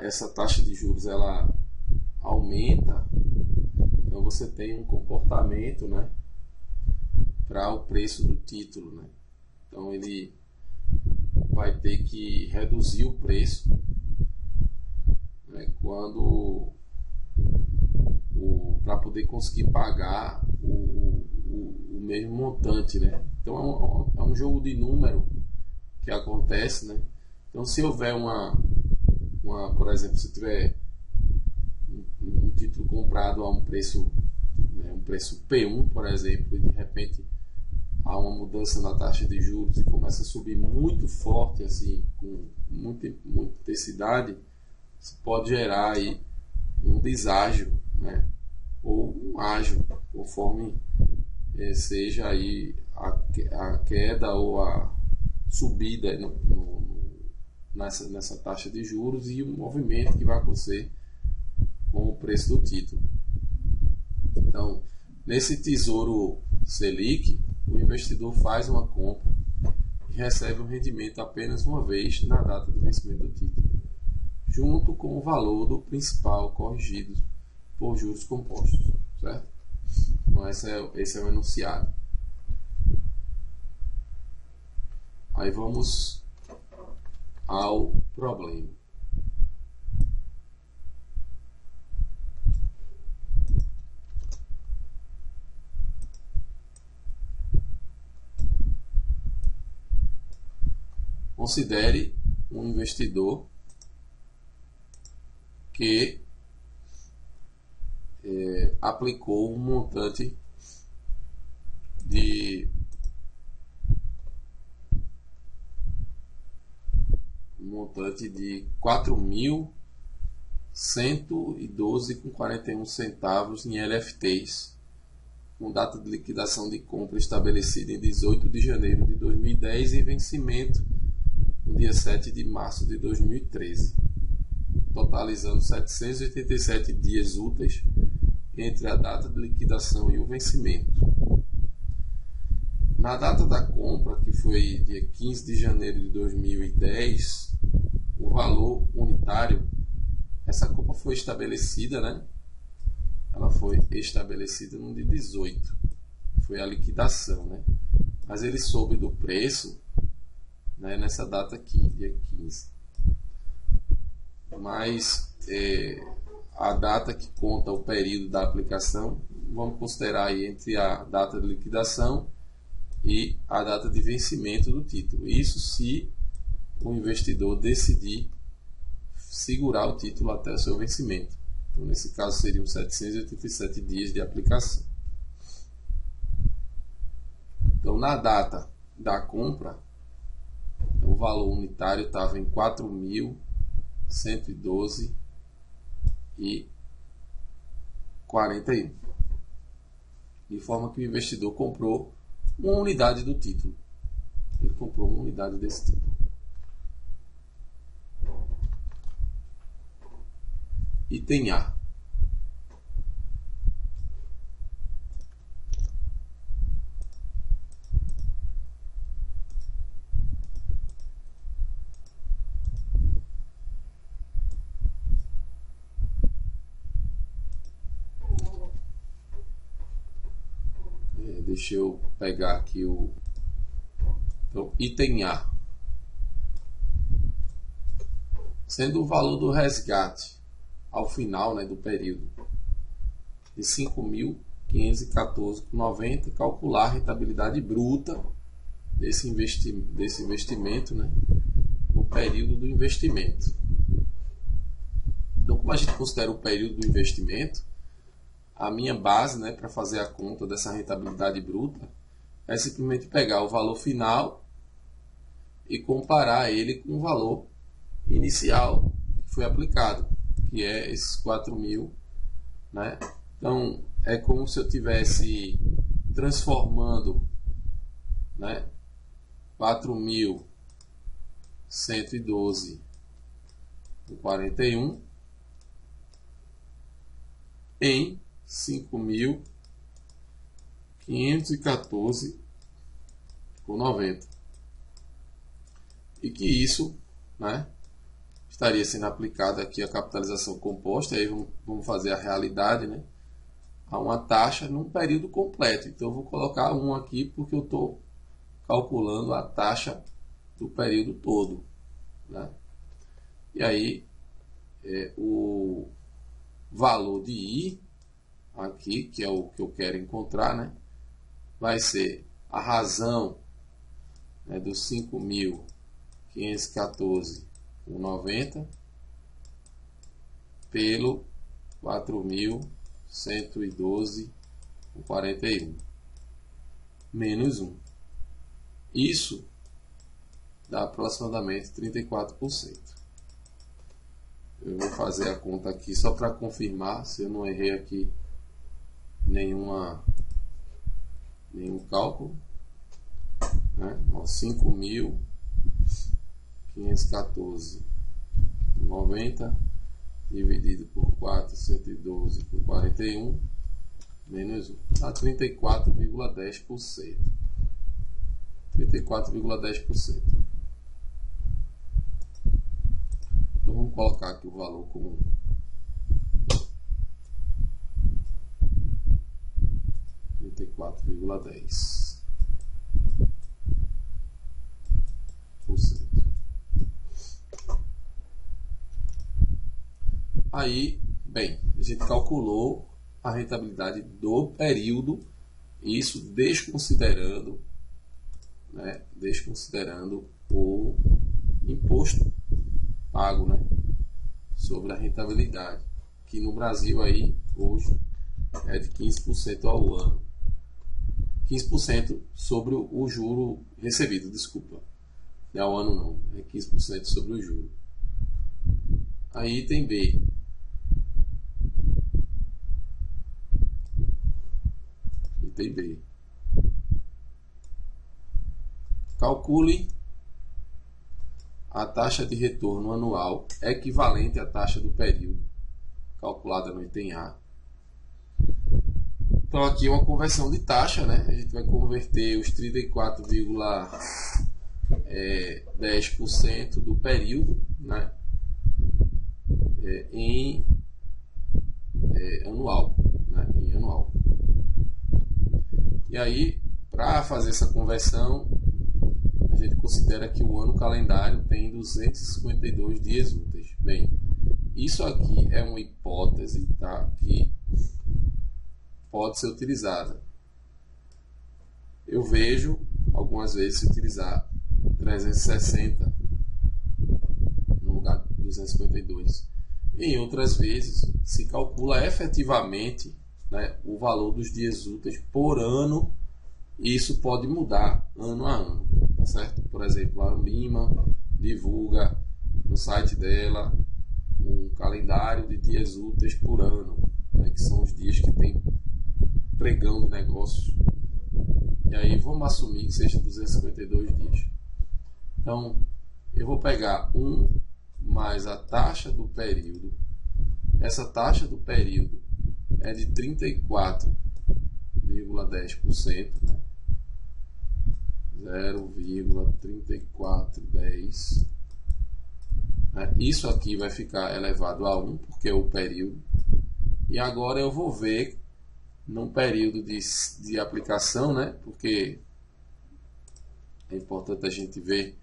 essa taxa de juros ela aumenta, então você tem um comportamento, né, para o preço do título, né? Então ele vai ter que reduzir o preço, né, quando para poder conseguir pagar o mesmo montante, né? Então é um jogo de número que acontece, né? Então se houver por exemplo, se tiver um título comprado a um preço, né, um preço P1, por exemplo, e de repente há uma mudança na taxa de juros e começa a subir muito forte, assim, com muita intensidade, isso pode gerar aí um deságio, né, ou um ágio, conforme seja aí a queda ou a subida nessa taxa de juros e o movimento que vai acontecer com o preço do título. Então, nesse Tesouro Selic, o investidor faz uma compra e recebe um rendimento apenas uma vez na data de vencimento do título, junto com o valor do principal corrigido por juros compostos, certo? Então esse é o enunciado. Aí vamos ao problema. Considere um investidor que aplicou um montante de R$ 4.112,41 em LFTs, com data de liquidação de compra estabelecida em 18 de janeiro de 2010 e vencimento no dia 7 de março de 2013, totalizando 787 dias úteis entre a data de liquidação e o vencimento. Na data da compra, que foi dia 15 de janeiro de 2010, o valor unitário, essa compra foi estabelecida, né? Ela foi estabelecida no dia 18, foi a liquidação, né? Mas ele soube do preço, né, nessa data aqui, dia 15. Mas a data que conta o período da aplicação, vamos considerar aí entre a data de liquidação e a data de vencimento do título. Isso se o investidor decidir segurar o título até o seu vencimento. Então, nesse caso, seriam 787 dias de aplicação. Então, na data da compra, o valor unitário estava em 4.112,41. De forma que o investidor comprou uma unidade do título. Ele comprou uma unidade desse título. Item A. Deixa eu pegar aqui então, item A. Sendo o valor do resgate ao final, né, do período de 5.514,90, calcular a rentabilidade bruta desse investimento, né, no período do investimento. Então, como a gente considera o período do investimento, a minha base, né, para fazer a conta dessa rentabilidade bruta é simplesmente pegar o valor final e comparar ele com o valor inicial que foi aplicado, que é esses 4.000, né? Então é como se eu tivesse transformando, né, 4.112,41 em 5.514,90. e que isso, né, estaria sendo aplicada aqui a capitalização composta. Aí vamos fazer a realidade, né, a uma taxa num período completo. Então eu vou colocar 1 aqui porque eu estou calculando a taxa do período todo, né? E aí o valor de I aqui, que é o que eu quero encontrar, né, vai ser a razão, né, dos 5.514,90 pelo 4.112,41 menos 1. Isso dá aproximadamente 34%. Eu vou fazer a conta aqui só para confirmar se eu não errei aqui nenhum cálculo, né? 5.514,90 dividido por 412,41 menos 1 dá 34,10%. 34,10%. Então vamos colocar aqui o valor como 34,10%. Aí, bem, a gente calculou a rentabilidade do período, isso desconsiderando, né, desconsiderando o imposto pago, né, sobre a rentabilidade, que no Brasil aí hoje é de 15% ao ano. 15% sobre o juro recebido, desculpa. Não é ao ano não, é 15% sobre o juro. Aí item B. Item B. Calcule a taxa de retorno anual equivalente à taxa do período, calculada no item A. Então aqui é uma conversão de taxa, né? A gente vai converter os 34,10% do período, né, em anual, né? Em anual. E aí, para fazer essa conversão, a gente considera que o ano calendário tem 252 dias úteis. Bem, isso aqui é uma hipótese, tá, que pode ser utilizada. Eu vejo algumas vezes se utilizar 360 no lugar de 252. Em outras vezes se calcula efetivamente, né, o valor dos dias úteis por ano. E isso pode mudar ano a ano, tá certo? Por exemplo, a Ambima divulga no site dela um calendário de dias úteis por ano, né, que são os dias que tem pregão de negócios. E aí vamos assumir que seja 252 dias. Então, eu vou pegar 1 mais a taxa do período. Essa taxa do período é de 34,10%, né? 0,3410. Isso aqui vai ficar elevado a 1, porque é o período. E agora eu vou ver num período de aplicação, né? Porque é importante a gente ver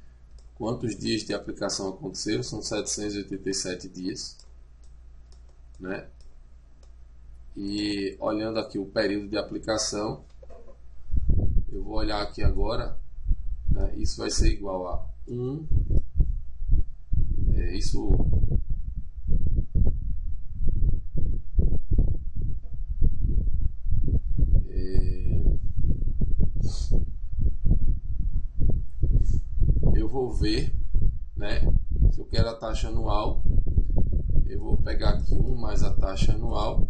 quantos dias de aplicação aconteceram. São 787 dias, né? E olhando aqui o período de aplicação, eu vou olhar aqui agora, né? Isso vai ser igual a 1. Eu vou ver, né, se eu quero a taxa anual, eu vou pegar aqui 1 mais a taxa anual.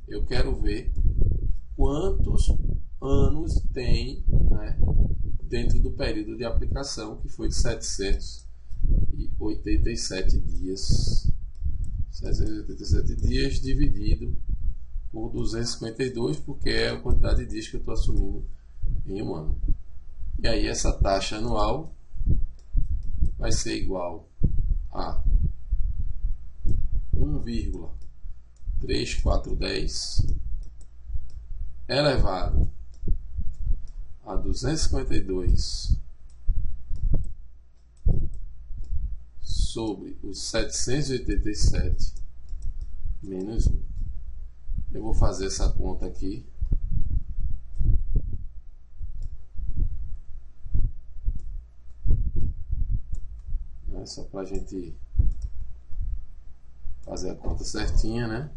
Eu quero ver quantos anos tem, né, dentro do período de aplicação, que foi de 787 dias. 787 dias dividido por 252, porque é a quantidade de dias que eu estou assumindo em um ano. E aí essa taxa anual vai ser igual a 1,3410 elevado a 252 sobre os 787 menos 1. Eu vou fazer essa conta aqui. Só para a gente fazer a conta certinha, né?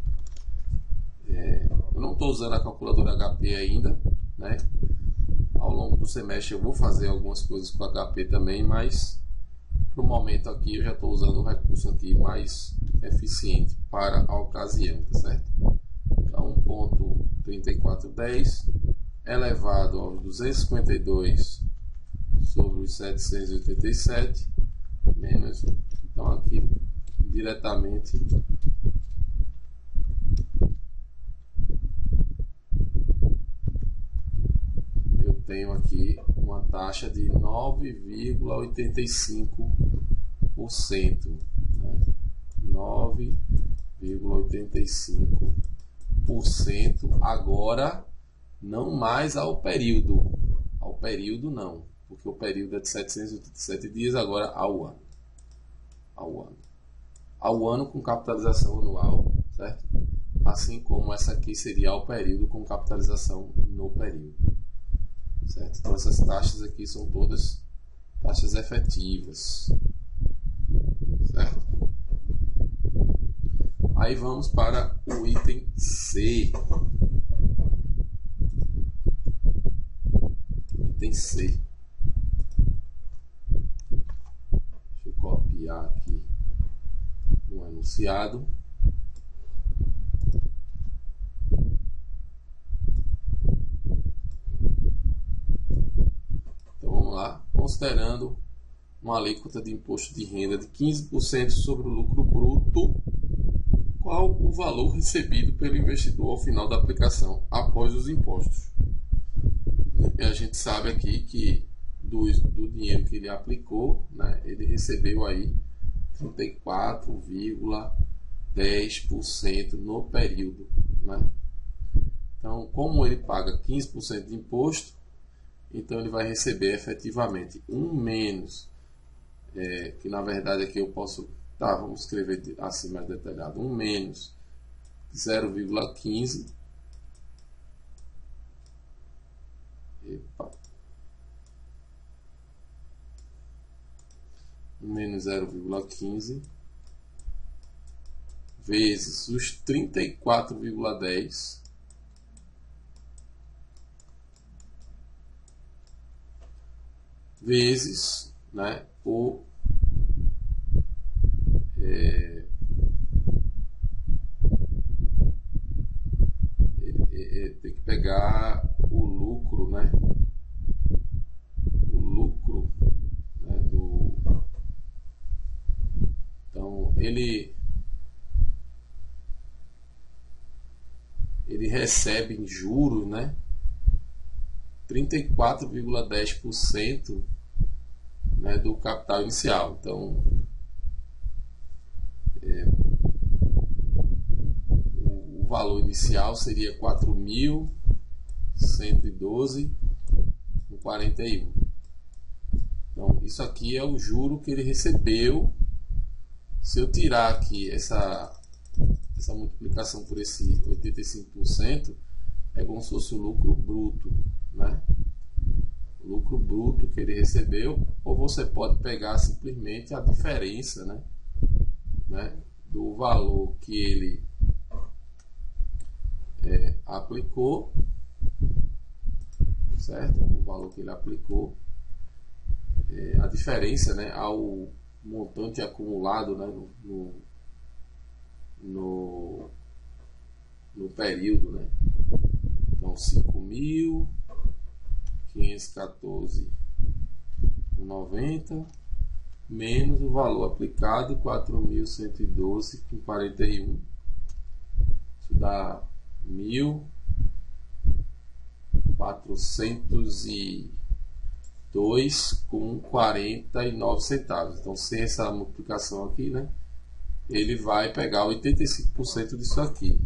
Eu não estou usando a calculadora HP ainda, né? Ao longo do semestre eu vou fazer algumas coisas com HP também, mas para o momento aqui eu já estou usando o recurso aqui mais eficiente para a ocasião, tá certo? Então 1,3410 elevado aos 252 sobre os 787 menos 1. Então aqui diretamente eu tenho aqui uma taxa de 9,85%, né? 9,85% agora, não mais ao período não, porque o período é de 787 dias, agora ao ano com capitalização anual, certo? Assim como essa aqui seria ao período com capitalização no período, certo? Então essas taxas aqui são todas taxas efetivas, certo? Aí vamos para o item C. Item C. Deixa eu copiar aqui o enunciado. Então vamos lá. Considerando uma alíquota de imposto de renda de 15% sobre o lucro bruto, qual o valor recebido pelo investidor ao final da aplicação, após os impostos? E a gente sabe aqui que do dinheiro que ele aplicou, né, ele recebeu aí 34,10% no período, né? Então, como ele paga 15% de imposto, então ele vai receber efetivamente um menos, que na verdade aqui eu posso, vamos escrever assim mais detalhado, um menos 0,15, menos 0,15 vezes os 34,10 vezes, né, tem que pegar o lucro, né? O lucro, né, então ele recebe em juros, né, 34,10%, né, do capital inicial. Então o valor inicial seria 4.112,41. Então isso aqui é o juro que ele recebeu. Se eu tirar aqui essa multiplicação por esse 85%, é como se fosse o lucro bruto, né? O lucro bruto que ele recebeu, ou você pode pegar simplesmente a diferença, né, do valor que ele aplicou, certo? O valor que ele aplicou, a diferença, né, ao montante acumulado, né, no período, né? Então 5.514,90 menos o valor aplicado 4.112,41. Isso dá 1.412 2,49. Então, sem essa multiplicação aqui, né, ele vai pegar 85% disso aqui,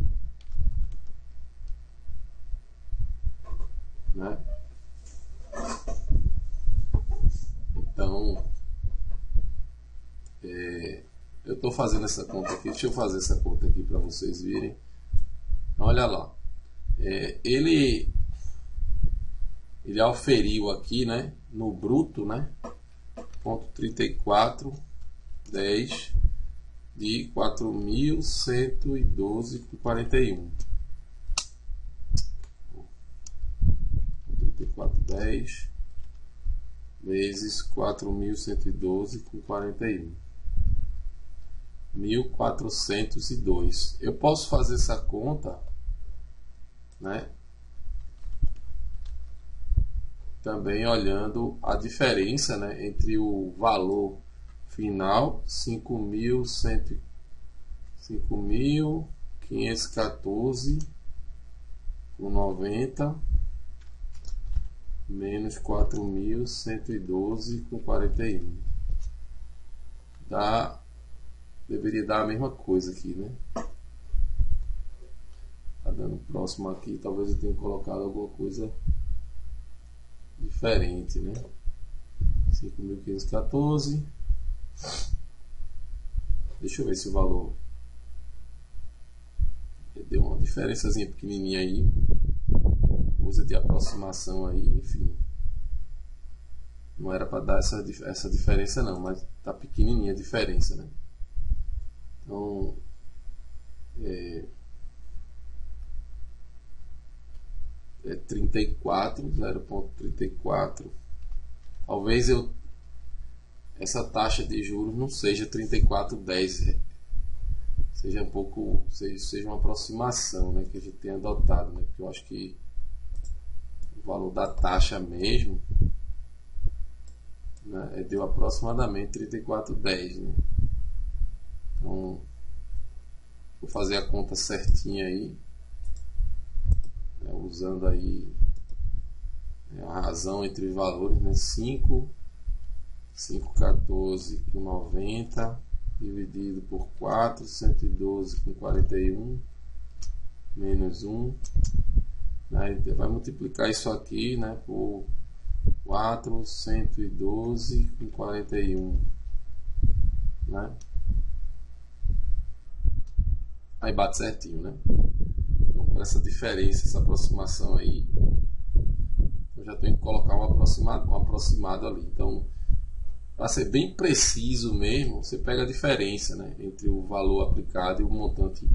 né? Então, eu estou fazendo essa conta aqui. Deixa eu fazer essa conta aqui para vocês verem. Olha lá, ele auferiu aqui, né, no bruto, né, 0,3410 de 4.112,41. 3410 vezes 4.112,41. 1.402. Eu posso fazer essa conta, né, também olhando a diferença, né, entre o valor final 5.514,90 menos 4.112,41. Deveria dar a mesma coisa aqui, né? Tá dando próximo aqui, talvez eu tenha colocado alguma coisa diferente, né? 5.514. Deixa eu ver se o valor deu uma diferençazinha pequenininha aí, coisa de aproximação aí, enfim. Não era para dar essa diferença não, mas tá pequenininha a diferença, né? Então, 0,34. Talvez essa taxa de juros não seja 34,10, seja uma aproximação, né, que a gente tem adotado, né? Porque eu acho que o valor da taxa mesmo, né, deu aproximadamente 34,10, né? Então, vou fazer a conta certinha aí, né, usando aí a razão entre os valores, né? 514,90 dividido por 4, 112,41 menos 1, né? Vai multiplicar isso aqui, né, por 4, 112,41, né? Aí bate certinho, né? Então, para essa diferença, essa aproximação aí, eu já tenho que colocar um aproximado ali. Então, para ser bem preciso mesmo, você pega a diferença, né, entre o valor aplicado e o montante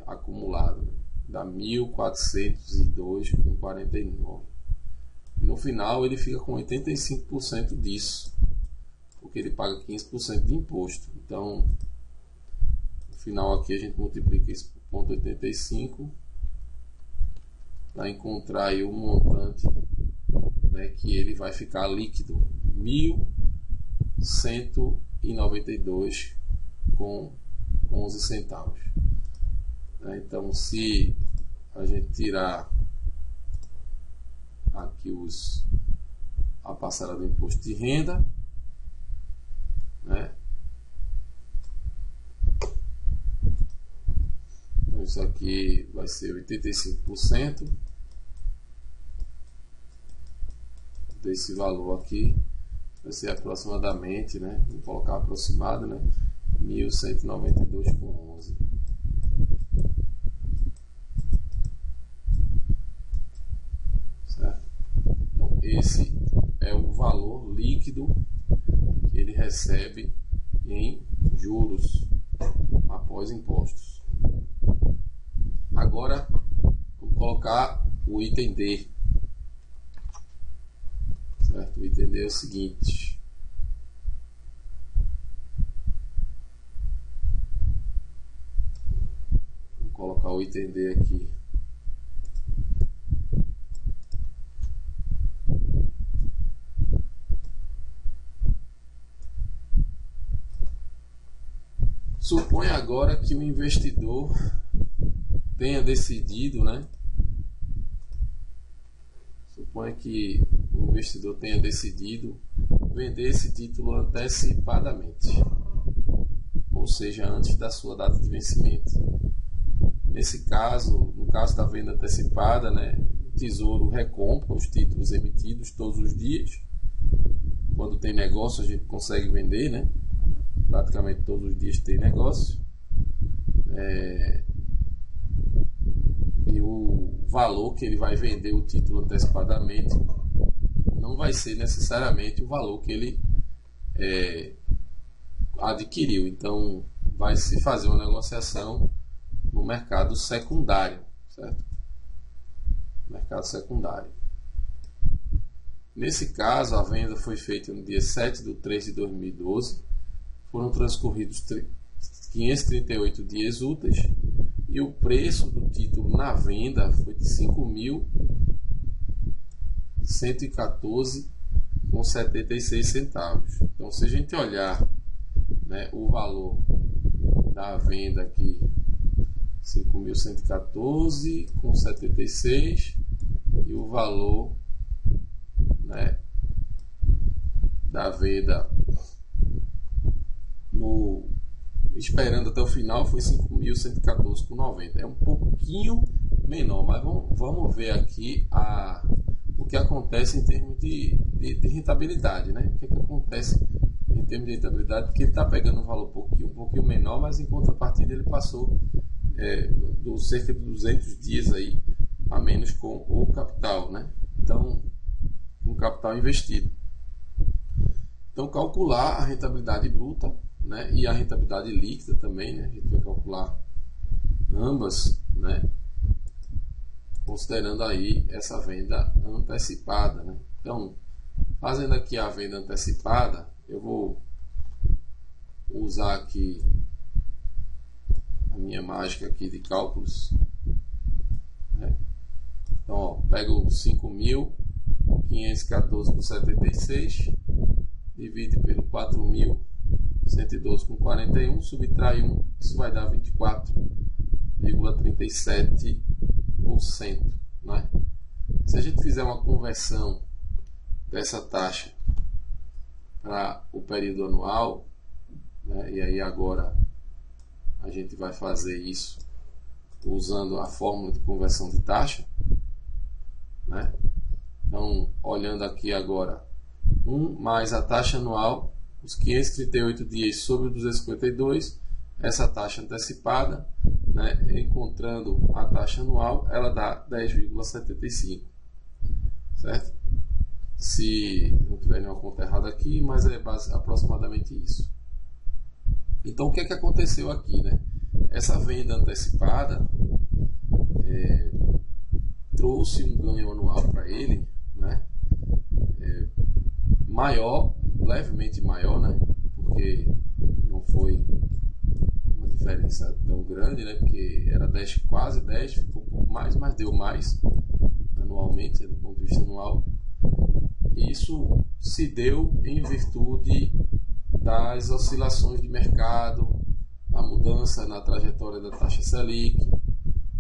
acumulado, né? Dá 1.402,49. E no final ele fica com 85% disso, porque ele paga 15% de imposto. Então, no final aqui a gente multiplica isso por 0,85 para encontrar aí o montante, né, que ele vai ficar líquido, 1.192,11 centavos. Então, se a gente tirar aqui a parcela do imposto de renda, né, então isso aqui vai ser 85% desse valor aqui, vai ser aproximadamente, né, vou colocar aproximado, né, 1.192,11. Certo? Então, esse é o valor líquido que ele recebe em juros após impostos. Agora, vamos colocar o item D. Certo? O item D é o seguinte: vou colocar o item D aqui. Suponha agora que o investidor tenha decidido, né? Suponha que o investidor tenha decidido vender esse título antecipadamente, ou seja, antes da sua data de vencimento. Nesse caso, no caso da venda antecipada, né, o Tesouro recompra os títulos emitidos todos os dias. Quando tem negócio, a gente consegue vender, né? Praticamente todos os dias tem negócio. E o valor que ele vai vender o título antecipadamente não vai ser necessariamente o valor que ele adquiriu. Então, vai se fazer uma negociação no mercado secundário, certo? Mercado secundário. Nesse caso, a venda foi feita no dia 7/3/2012. Foram transcorridos 538 dias úteis e o preço do título na venda foi de R$ 5.114,76. Então, se a gente olhar, né, o valor da venda aqui, R$ 5.114,76, e o valor, né, da venda esperando até o final foi 5.114,90. É um pouquinho menor, mas vamos ver aqui o que acontece em termos de rentabilidade, né? O que acontece em termos de rentabilidade? Porque ele está pegando um valor um pouquinho menor, mas em contrapartida ele passou cerca de 200 dias aí a menos com o capital, né? Então, com o capital investido. Então, calcular a rentabilidade bruta, né, e a rentabilidade líquida também, né? A gente vai calcular ambas, né, considerando aí essa venda antecipada, né? Então, fazendo aqui a venda antecipada, eu vou usar aqui a minha mágica aqui de cálculos, né? Então, ó, pego 5.514,76, divide pelo 4.112,41, subtrai 1, isso vai dar 24,37%, né? Se a gente fizer uma conversão dessa taxa para o período anual, né, e aí agora a gente vai fazer isso usando a fórmula de conversão de taxa, né? Então, olhando aqui agora, 1 mais a taxa anual, os 538 dias sobre 252, essa taxa antecipada, né, encontrando a taxa anual, ela dá 10,75, certo? Se não tiver nenhuma conta errada aqui, mas é aproximadamente isso. Então, o que é que aconteceu aqui, né? Essa venda antecipada trouxe um ganho anual para ele, né? Maior, levemente maior, né? Porque não foi uma diferença tão grande, né? Porque era 10, quase 10, ficou um pouco mais, mas deu mais anualmente, do ponto de vista anual. Isso se deu em virtude das oscilações de mercado, da mudança na trajetória da taxa Selic,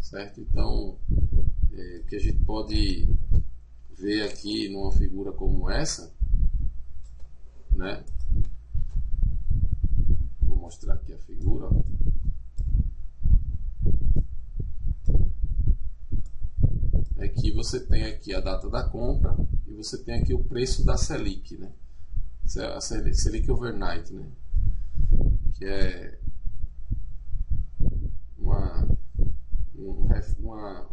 certo? Então, o que a gente pode ver aqui numa figura como essa, né? Vou mostrar aqui a figura. É que você tem aqui a data da compra e você tem aqui o preço da Selic, né? A Selic Overnight, né? Que é uma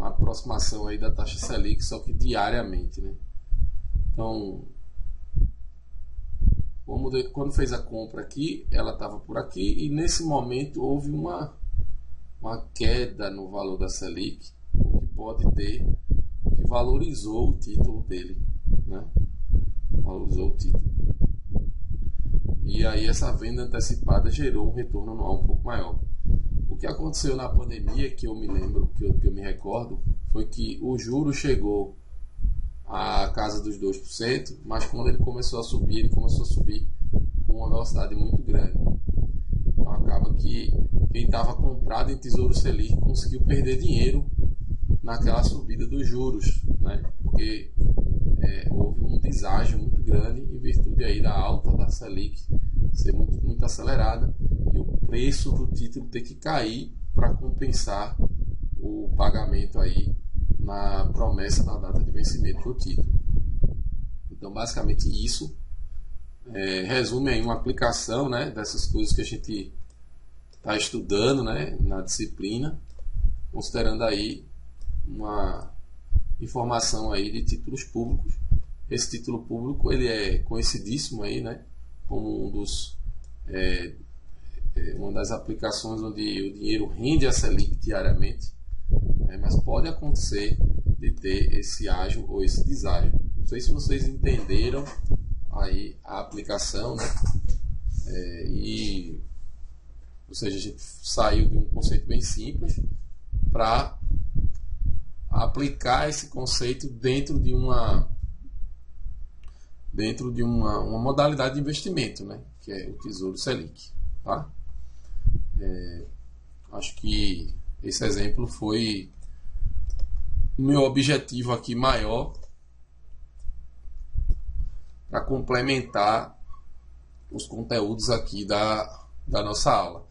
aproximação aí da taxa Selic, só que diariamente, né? Então, quando fez a compra aqui, ela estava por aqui e nesse momento houve uma queda no valor da Selic, o que pode ter, que valorizou o título dele, né? Valorizou o título. E aí essa venda antecipada gerou um retorno anual um pouco maior. O que aconteceu na pandemia, que eu me lembro, que eu me recordo, foi que o juro chegou à casa dos 2%, mas quando ele começou a subir, ele começou a subir com uma velocidade muito grande. Então acaba que quem estava comprado em Tesouro Selic conseguiu perder dinheiro naquela subida dos juros, né? Porque houve um deságio muito grande em virtude aí da alta da Selic ser muito acelerada e o preço do título ter que cair para compensar o pagamento aí na promessa da data de vencimento do título. Então, basicamente isso resume aí uma aplicação, né, dessas coisas que a gente está estudando, né, na disciplina, considerando aí uma informação aí de títulos públicos. Esse título público ele é conhecidíssimo aí, né, como uma das aplicações onde o dinheiro rende a Selic diariamente, mas pode acontecer de ter esse ágio ou esse deságio. Não sei se vocês entenderam aí a aplicação, né? Ou seja, a gente saiu de um conceito bem simples para aplicar esse conceito dentro de uma modalidade de investimento, né? Que é o Tesouro Selic, tá? Acho que esse exemplo foi o meu objetivo aqui maior para complementar os conteúdos aqui da nossa aula.